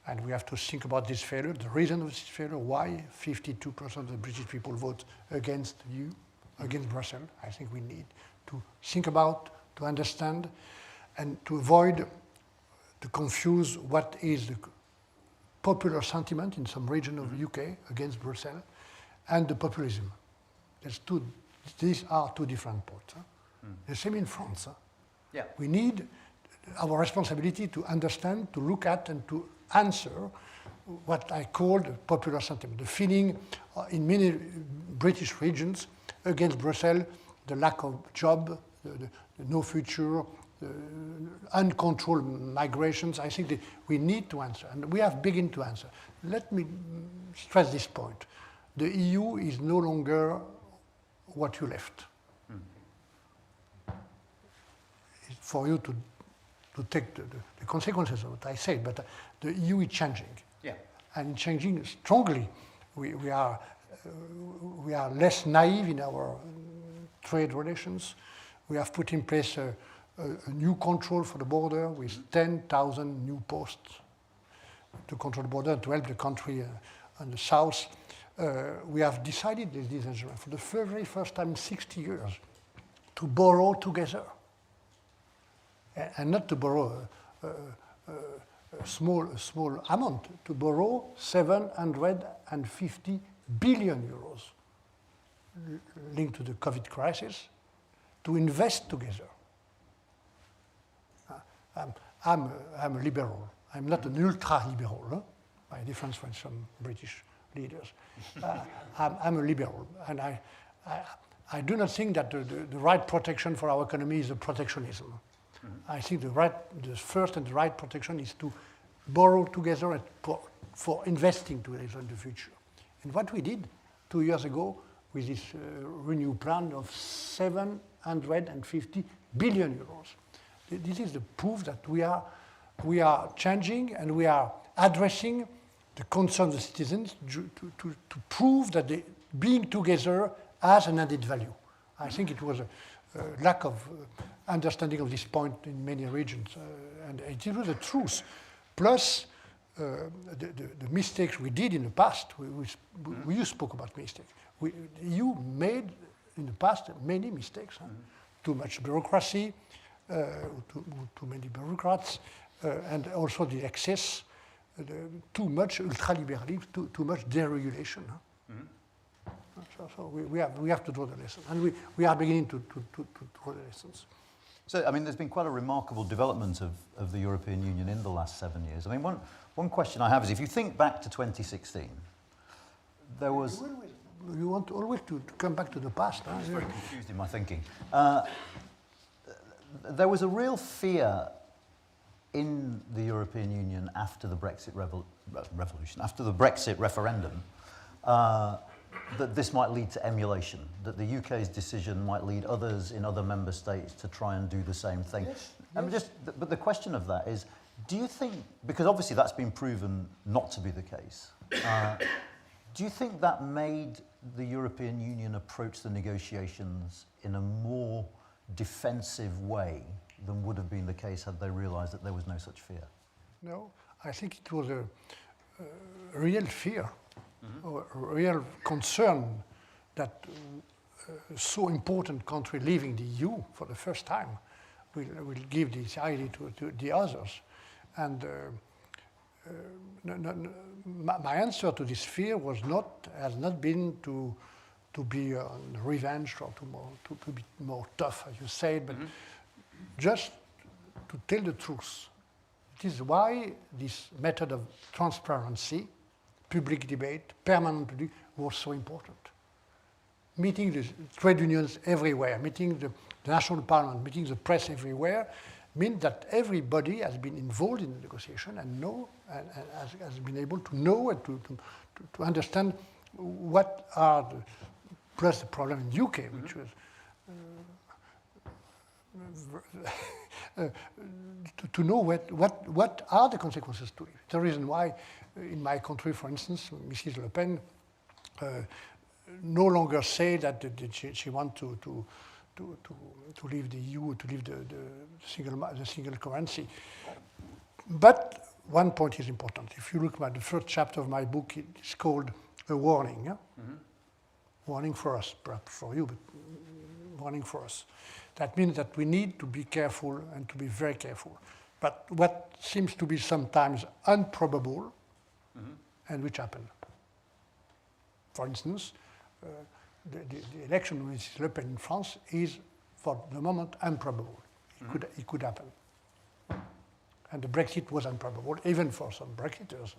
and we have to think about this failure, the reason of this failure, why 52% of the British people vote against the EU, against Brussels. I think we need to think about, to understand, and to avoid to confuse what is the popular sentiment in some region of the UK against Brussels and the populism. These are two different points. The same in France. Yeah. We need our responsibility to understand, to look at, and to answer what I call the popular sentiment, the feeling in many British regions against Brussels, the lack of job, the no future, uncontrolled migrations. I think that we need to answer, and we have begun to answer. Let me stress this point. The EU is no longer what you left. It's for you to take the consequences of what I said, but the EU is changing. Yeah. And changing strongly. We are less naive in our trade relations. We have put in place a new control for the border with 10,000 new posts to control the border, to help the country on the south. We have decided this for the very first time in 60 years to borrow together. And not to borrow a small amount, to borrow 750 billion euros linked to the COVID crisis, to invest together. I'm a liberal. I'm not an ultra-liberal, by difference from some British leaders. I'm a liberal, and I do not think that the right protection for our economy is a protectionism. I think the first and the right protection is to borrow together for investing together in the future. And what we did 2 years ago with this renewed plan of 750 billion euros. This is the proof that we are changing and we are addressing the concerns of the citizens to prove that being together has an added value. I think it was a lack of understanding of this point in many regions, and it was the truth. Plus, the mistakes we did in the past. You spoke about mistakes. You made in the past many mistakes. Huh? Too much bureaucracy, too many bureaucrats, and also the excess, too much ultraliberalism, too much deregulation. Huh? So we have to draw the lesson, and we are beginning to draw the lessons. So, I mean, there's been quite a remarkable development of the European Union in the last 7 years. I mean, one question I have is, if you think back to 2016, there was... You want always to come back to the past. Huh? I'm very confused in my thinking. There was a real fear in the European Union after the Brexit revolution, after the Brexit referendum, that this might lead to emulation, that the UK's decision might lead others in other member states to try and do the same thing. Yes. But the question of that is, do you think, because obviously that's been proven not to be the case, do you think that made the European Union approach the negotiations in a more defensive way than would have been the case had they realised that there was no such fear? No, I think it was a real fear, or a real concern that a so important country leaving the EU for the first time will give this idea to the others. And my answer to this fear has not been to be on revenge or to be more tough, as you said, but just to tell the truth. It is why this method of transparency, public debate, permanent public, was so important. Meeting the trade unions everywhere, meeting the national parliament, meeting the press everywhere, means that everybody has been involved in the negotiation and has been able to know and to understand what are plus the problem in the UK, which was to know what are the consequences to it. The reason why in my country, for instance, Mrs. Le Pen no longer say that she wants to leave the EU, to leave the single currency. But one point is important. If you look at the first chapter of my book, it's called A Warning. Yeah? Warning for us, perhaps for you, but warning for us. That means that we need to be careful and to be very careful. But what seems to be sometimes improbable, and which happened. For instance, the election with Le Pen in France is, for the moment, improbable. It could happen. And the Brexit was improbable, even for some Brexiters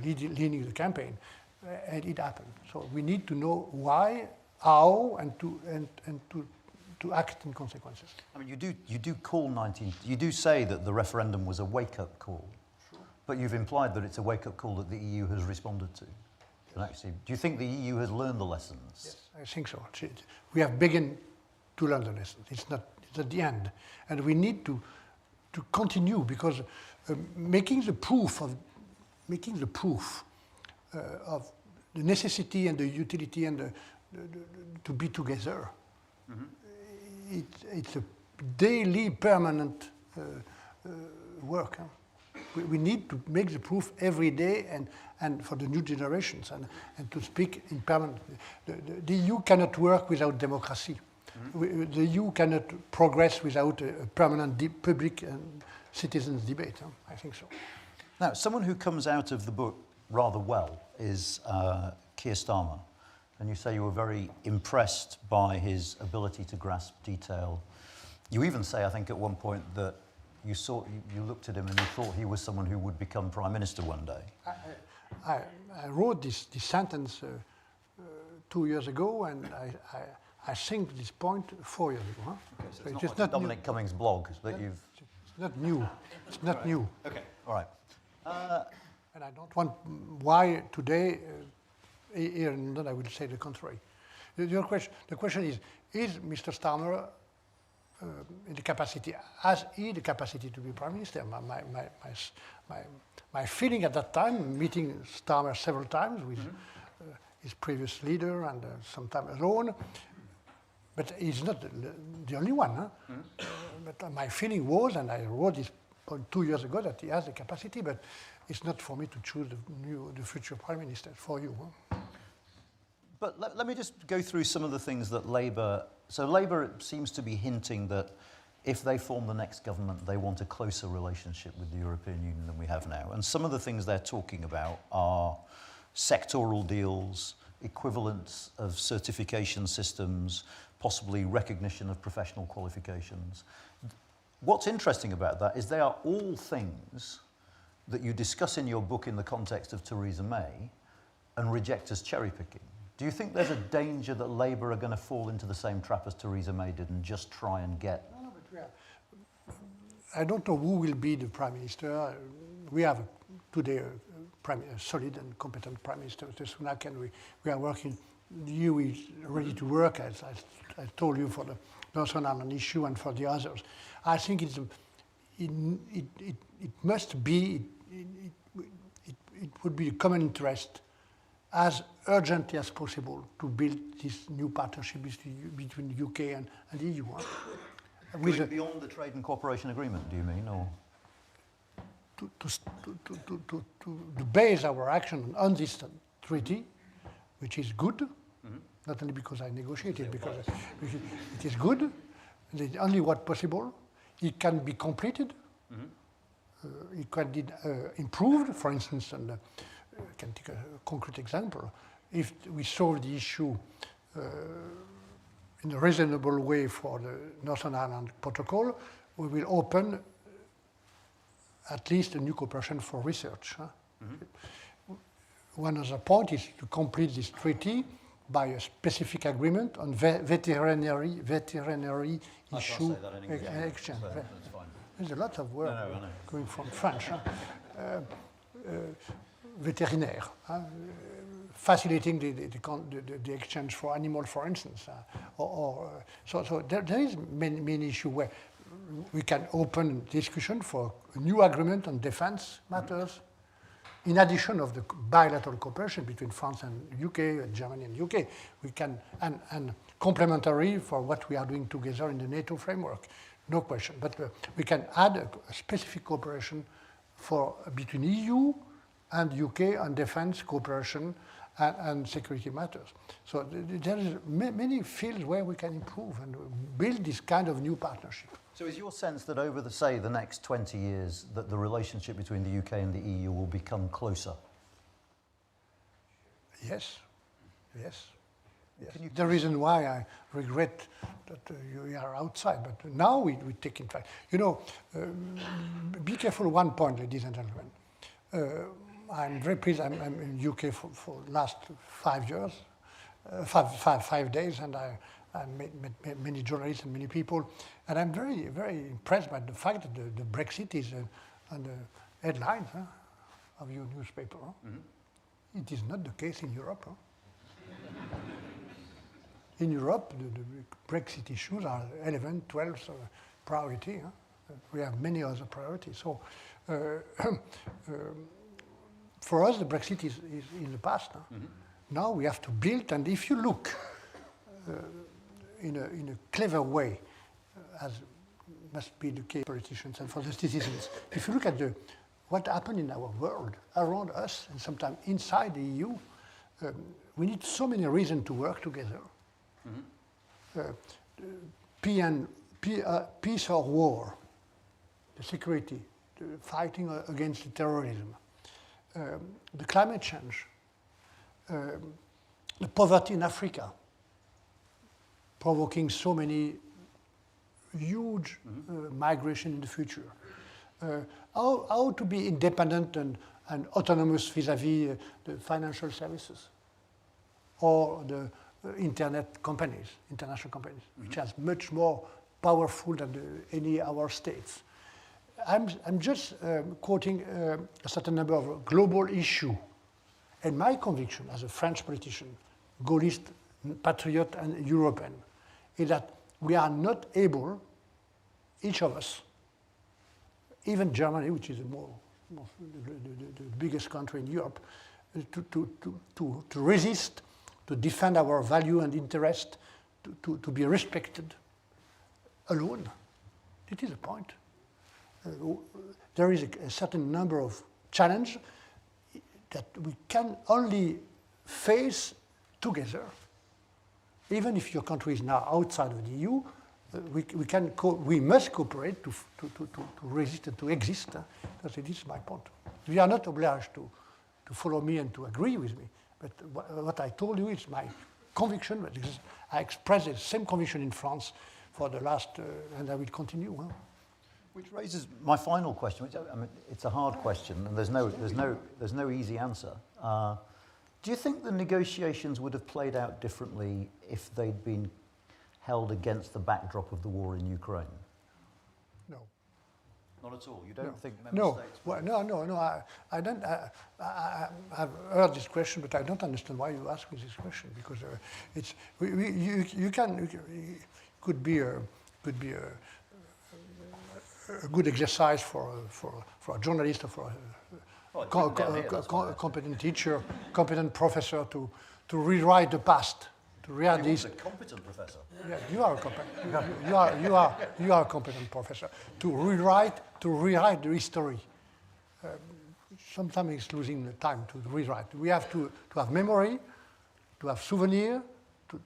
leading the campaign, and it happened. So we need to know why, how, and to act in consequences. I mean, you do say that the referendum was a wake-up call, but you've implied that it's a wake-up call that the EU has responded to. And actually, do you think the EU has learned the lessons? Yes, I think so. We have begun to learn the lessons. It's at the end, and we need to continue, because making the proof of the necessity and the utility and to be together. It's a daily, permanent work. Huh? We need to make the proof every day, and for the new generations, and to speak in permanent. The EU cannot work without democracy. The EU cannot progress without a permanent public and citizens' debate. Huh? I think so. Now, someone who comes out of the book rather well is Keir Starmer. And you say you were very impressed by his ability to grasp detail. You even say, I think, at one point that you looked at him and you thought he was someone who would become Prime Minister one day. I wrote this sentence 2 years ago, and I think this point 4 years ago. Huh? Okay, so it's not like Dominic Cummings' blog that you've... It's not new. It's not new. Okay, all right. And I don't want why today, here in London, I will say the contrary. The question is Mr. Starmer in the capacity, has he the capacity to be Prime Minister? My feeling at that time, meeting Starmer several times with his previous leader and sometimes alone, but he's not the only one. Huh? But my feeling was, and I wrote this 2 years ago that he has the capacity, but it's not for me to choose the future prime minister, for you. Huh? But let me just go through some of the things that Labour... So Labour seems to be hinting that if they form the next government, they want a closer relationship with the European Union than we have now. And some of the things they're talking about are sectoral deals, equivalence of certification systems, possibly recognition of professional qualifications. What's interesting about that is they are all things that you discuss in your book in the context of Theresa May and reject as cherry-picking. Do you think there's a danger that Labour are going to fall into the same trap as Theresa May did and just try and get... No, but I don't know who will be the prime minister. We have today a solid and competent prime minister, Mr. Sunak, and we are working. You is ready to work, as I told you, for the Northern Ireland issue and for the others. I think it must be, it would be a common interest as urgently as possible to build this new partnership between the UK and the EU. Going beyond the trade and cooperation agreement, do you mean, or? To base our action on this treaty, which is good, not only because I negotiated, because it is good, it's only what possible. It can be completed, it can be improved. For instance, and I can take a concrete example. If we solve the issue in a reasonable way for the Northern Ireland Protocol, we will open at least a new cooperation for research. Huh? One other point is to complete this treaty by a specific agreement on veterinary issue exchange. There's a lot of work going from French. Huh? Vétérinaire, facilitating the exchange for animals, for instance. So there is many issues where we can open discussion for a new agreement on defense matters, in addition of the bilateral cooperation between France and UK, Germany and UK. We can, and complementary for what we are doing together in the NATO framework, no question. But we can add a specific cooperation between EU and UK on defense cooperation and security matters. So there is many fields where we can improve and build this kind of new partnership. So is your sense that over the next 20 years, that the relationship between the UK and the EU will become closer? Yes. The reason why I regret that you are outside, but now we take in fact. You know, be careful one point, ladies and gentlemen. I'm very pleased. I'm in UK for last 5 years, 5 days, and I met many journalists and many people, and I'm very, very impressed by the fact that the Brexit is on the headlines of your newspaper. It is not the case in Europe. In Europe, the Brexit issues are 11, 12 priority. We have many other priorities. So. For us, the Brexit is in the past. Now we have to build, and if you look in a clever way, as must be the case for politicians and for the citizens, if you look at what happened in our world, around us, and sometimes inside the EU, we need so many reasons to work together. Peace or war, the security, the fighting against the terrorism, the climate change, the poverty in Africa, provoking so many huge migration in the future. How to be independent and autonomous vis-à-vis the financial services or the internet companies, international companies, which are much more powerful than any of our states. I'm just quoting a certain number of global issues. And my conviction as a French politician, Gaullist, patriot, and European, is that we are not able, each of us, even Germany, which is the biggest country in Europe, to resist, to defend our value and interest, to be respected alone. It is a point. there is a certain number of challenges that we can only face together. Even if your country is now outside of the EU, we must cooperate to resist and to exist. Because it is my point. We are not obliged to follow me and to agree with me. But what I told you is my conviction. I expressed the same conviction in France for the last, and I will continue. Huh? Which raises my final question. Which, I mean, it's a hard question, and there's no easy answer. Do you think the negotiations would have played out differently if they'd been held against the backdrop of the war in Ukraine? No. Not at all. You don't think member states? Well, no. I don't. I've heard this question, but I don't understand why you ask me this question, because it's could be a good exercise for a journalist or for a competent teacher, competent professor to rewrite the past. To rewrite this. A competent professor. Yeah, you are a competent. You are a competent professor to rewrite the history. Sometimes it's losing the time to rewrite. We have to have memory, to have souvenir, to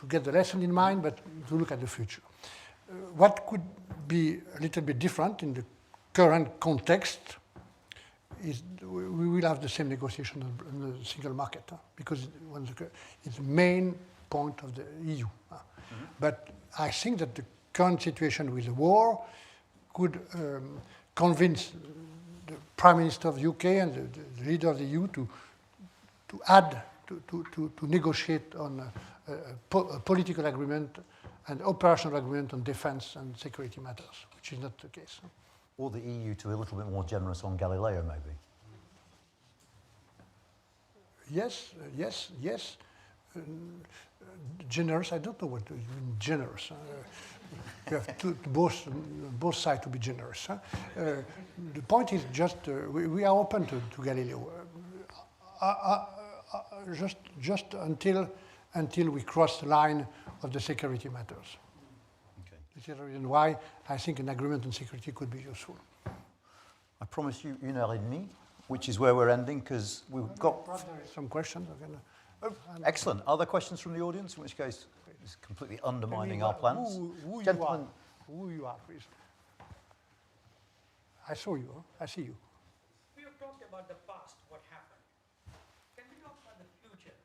get the lesson in mind, but to look at the future. What could be a little bit different in the current context is we will have the same negotiation on the single market, because it's the main point of the EU. But I think that the current situation with the war could convince the Prime Minister of the UK and the leader of the EU to negotiate on a political agreement and operational agreement on defense and security matters, which is not the case. Or the EU to be a little bit more generous on Galileo, maybe? Yes. Generous, I don't know what to mean generous. You have both sides to be generous. The point is just we are open to Galileo. Just until we cross the line of the security matters. Okay. This is the reason why I think an agreement on security could be useful. I promise you 1h30, which is where we're ending, because we've got some questions. Excellent. Other questions from the audience? In which case, it's completely undermining our plans. Gentlemen, who you are, please. I saw you. Huh? I see you. We have talked about the past, what happened. Can we talk about the future?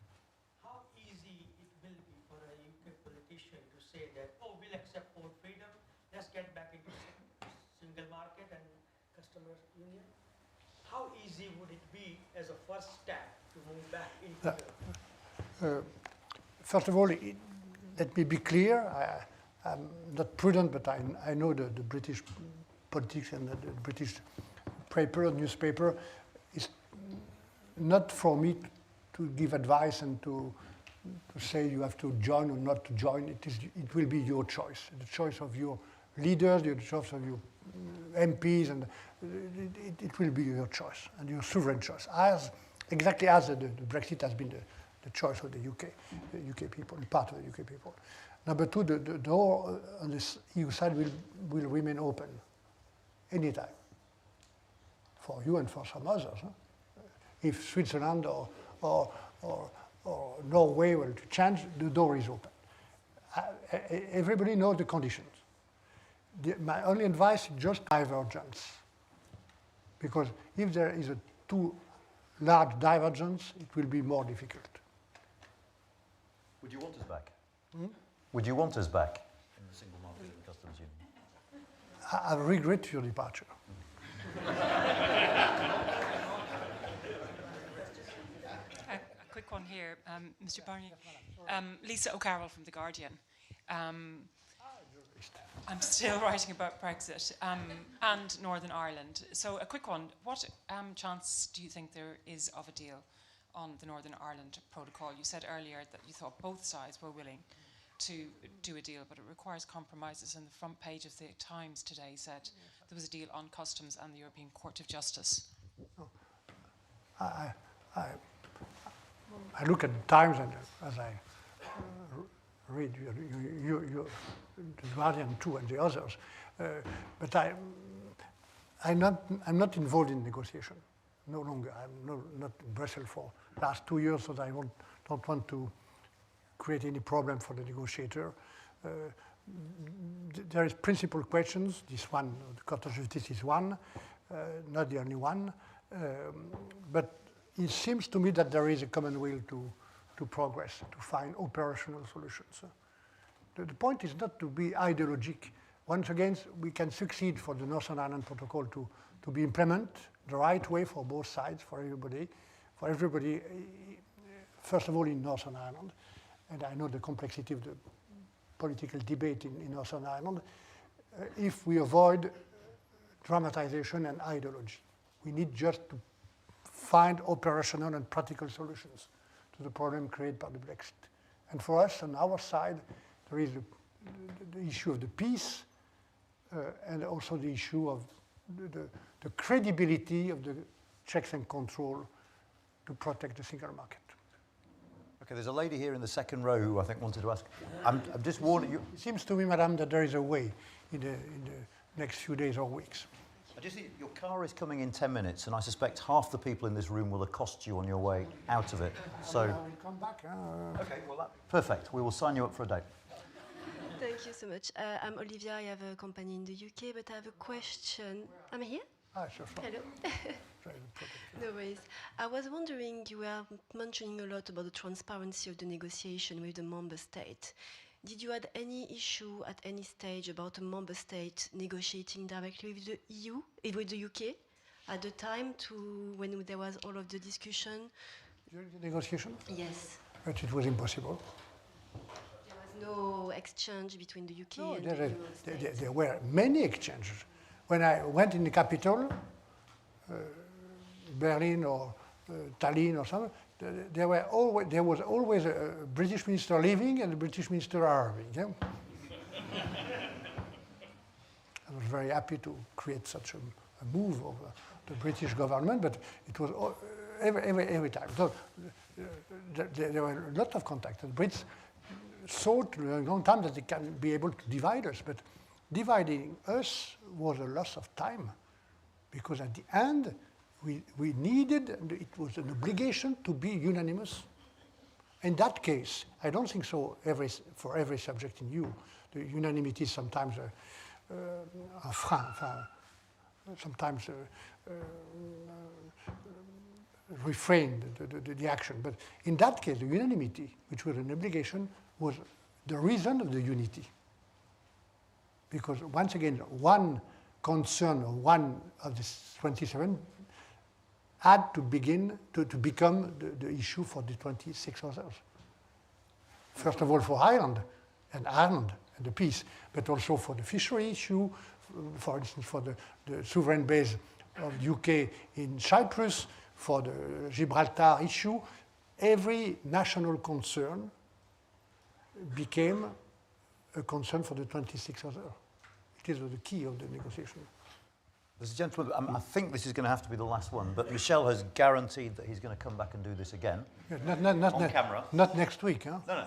How easy it will be for a UK politician to say that, oh, we'll accept more freedom, let's get back into single market and customer union? How easy would it be as a first step to move back into First of all, let me be clear. I'm not prudent, but I know the British politics and the British newspaper. It's not for me to give advice and to say you have to join or not to join. It will be your choice, the choice of your leaders, the choice of your MPs, and it will be your choice and your sovereign choice, exactly as the Brexit has been the choice of the UK people, part of the UK people. Number two, the door on this EU side will remain open anytime for you and for some others. Huh? If Switzerland or Norway were to change, the door is open. Everybody knows the conditions. My only advice is just divergence. Because if there is a too large divergence, it will be more difficult. would you want us back? Would you want us back in the single market and the customs union? I regret your departure. A quick one here, Mr. Barnier. Lisa O'Carroll from The Guardian. I'm still writing about Brexit and Northern Ireland. So a quick one. What chance do you think there is of a deal on the Northern Ireland protocol? You said earlier that you thought both sides were willing to do a deal, but it requires compromises. And the front page of the Times today said there was a deal on customs and the European Court of Justice. I look at the Times, and as I read the Guardian too and the others, but I'm not involved in negotiation, no longer. I'm not in Brussels for the last 2 years, so I don't want to create any problem for the negotiator. There is principal questions. This one, the Court of Justice is one, not the only one. But it seems to me that there is a common will to progress, to find operational solutions. The point is not to be ideologic. Once again, we can succeed for the Northern Ireland Protocol to be implemented the right way for both sides, for everybody, first of all in Northern Ireland. And I know the complexity of the political debate in Northern Ireland. If we avoid dramatization and ideology, we need just to find operational and practical solutions to the problem created by the Brexit. And for us, on our side, there is the issue of the peace and also the issue of the credibility of the checks and control to protect the single market. Okay, there's a lady here in the second row who I think wanted to ask. I'm just warning you. It seems to me, madam, that there is a way in the next few days or weeks. I just think your car is coming in 10 minutes, and I suspect half the people in this room will accost you on your way out of it. So, I will come back. okay, well, perfect. We will sign you up for a date. Thank you so much. I'm Olivia. I have a company in the UK, but I have a question. I'm here? Sure. Hello. No worries. I was wondering, you were mentioning a lot about the transparency of the negotiation with the member state. Did you have any issue at any stage about a member state negotiating directly with the EU, with the UK, at the time when there was all of the discussion? During the negotiation? Yes. But it was impossible. There was no exchange between the UK No, and the EU. there were many exchanges. When I went in the capital, Berlin or Tallinn or something, there was always a British minister leaving and a British minister arriving. Yeah? I was very happy to create such a move of the British government, but it was every time. So there were a lot of contacts. The Brits thought for a long time that they can be able to divide us, but dividing us was a loss of time, because at the end, we needed, and it was an obligation to be unanimous. In that case, I don't think so for every subject in EU. The unanimity is sometimes a frein, sometimes refrain the action. But in that case, the unanimity, which was an obligation, was the reason of the unity. Because once again, one concern or one of the 27 had to become the issue for the 26 others. First of all for Ireland and the peace, but also for the fishery issue, for instance, for the sovereign base of the UK in Cyprus, for the Gibraltar issue. Every national concern became a concern for the 26 others. It is the key of the negotiation. There's a gentleman, I think this is going to have to be the last one, but Michel has guaranteed that he's going to come back and do this again. Yeah, on camera. Not next week, huh? No,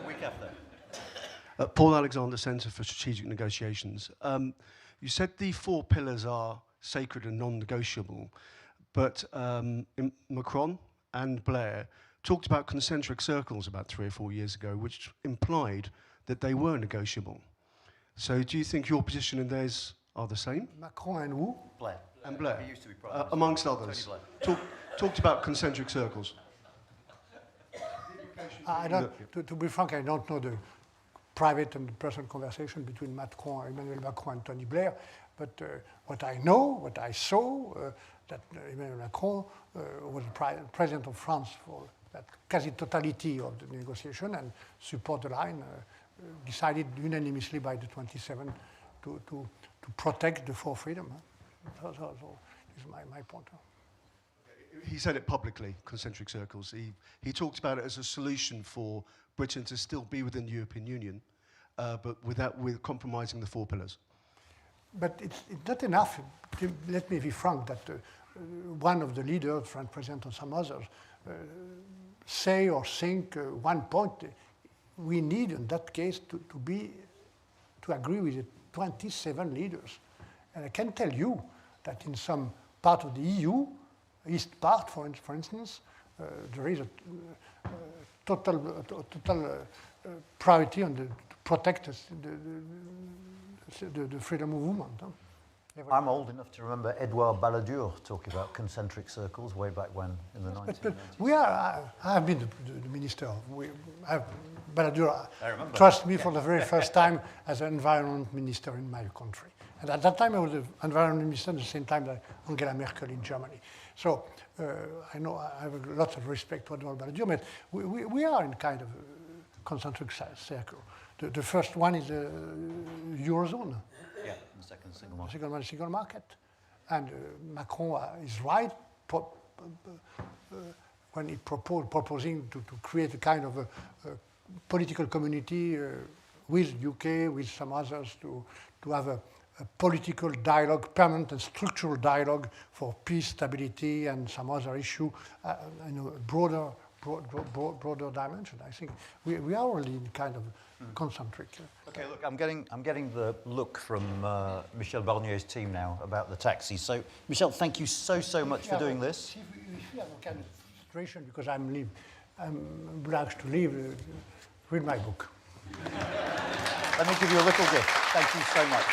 week after. Paul Alexander, Centre for Strategic Negotiations. You said the 4 pillars are sacred and non-negotiable, but Macron and Blair talked about concentric circles about 3 or 4 years ago, which implied that they were negotiable. So do you think your position and theirs are the same? Macron and who? Blair. And Blair, He used to be Prime Minister. amongst others. Talked about concentric circles. To be frank, I don't know the private and personal conversation between Emmanuel Macron and Tony Blair, but what I know, what I saw, that Emmanuel Macron was the president of France for that quasi-totality of the negotiation and support the line, decided unanimously by the 27 to protect the 4 freedom. So this is my point. He said it publicly, concentric circles. He talked about it as a solution for Britain to still be within the European Union, but with compromising the 4 pillars. But it's not enough. Let me be frank that one of the leaders, French President and some others, say or think one point. We need, in that case, to agree with the 27 leaders. And I can tell you that in some part of the EU, east part, for instance, there is a total priority on to protect the freedom of movement. Huh? I'm old enough to remember Edouard Balladur talking about concentric circles way back when in the 1990s. But we are, I have been the minister. Balladur trust me for the very first time as an environment minister in my country. And at that time I was the environment minister at the same time that Angela Merkel in Germany. So I know I have lots of respect for Edouard Balladur, but we are in kind of a concentric circle. The first one is the Eurozone. Yeah, the second single market. The second one is single market. And Macron is right when he proposing to create a kind of a political community with UK, with some others, to have a political dialogue, permanent and structural dialogue for peace, stability, and some other issue, in a broader dimension. I think we are really in kind of concentric. Okay, look, I'm getting the look from Michel Barnier's team now about the taxis. So, Michel, thank you so much for doing this. If you have a kind of situation, because I'm obliged to leave, read my book. Let me give you a little gift. Thank you so much.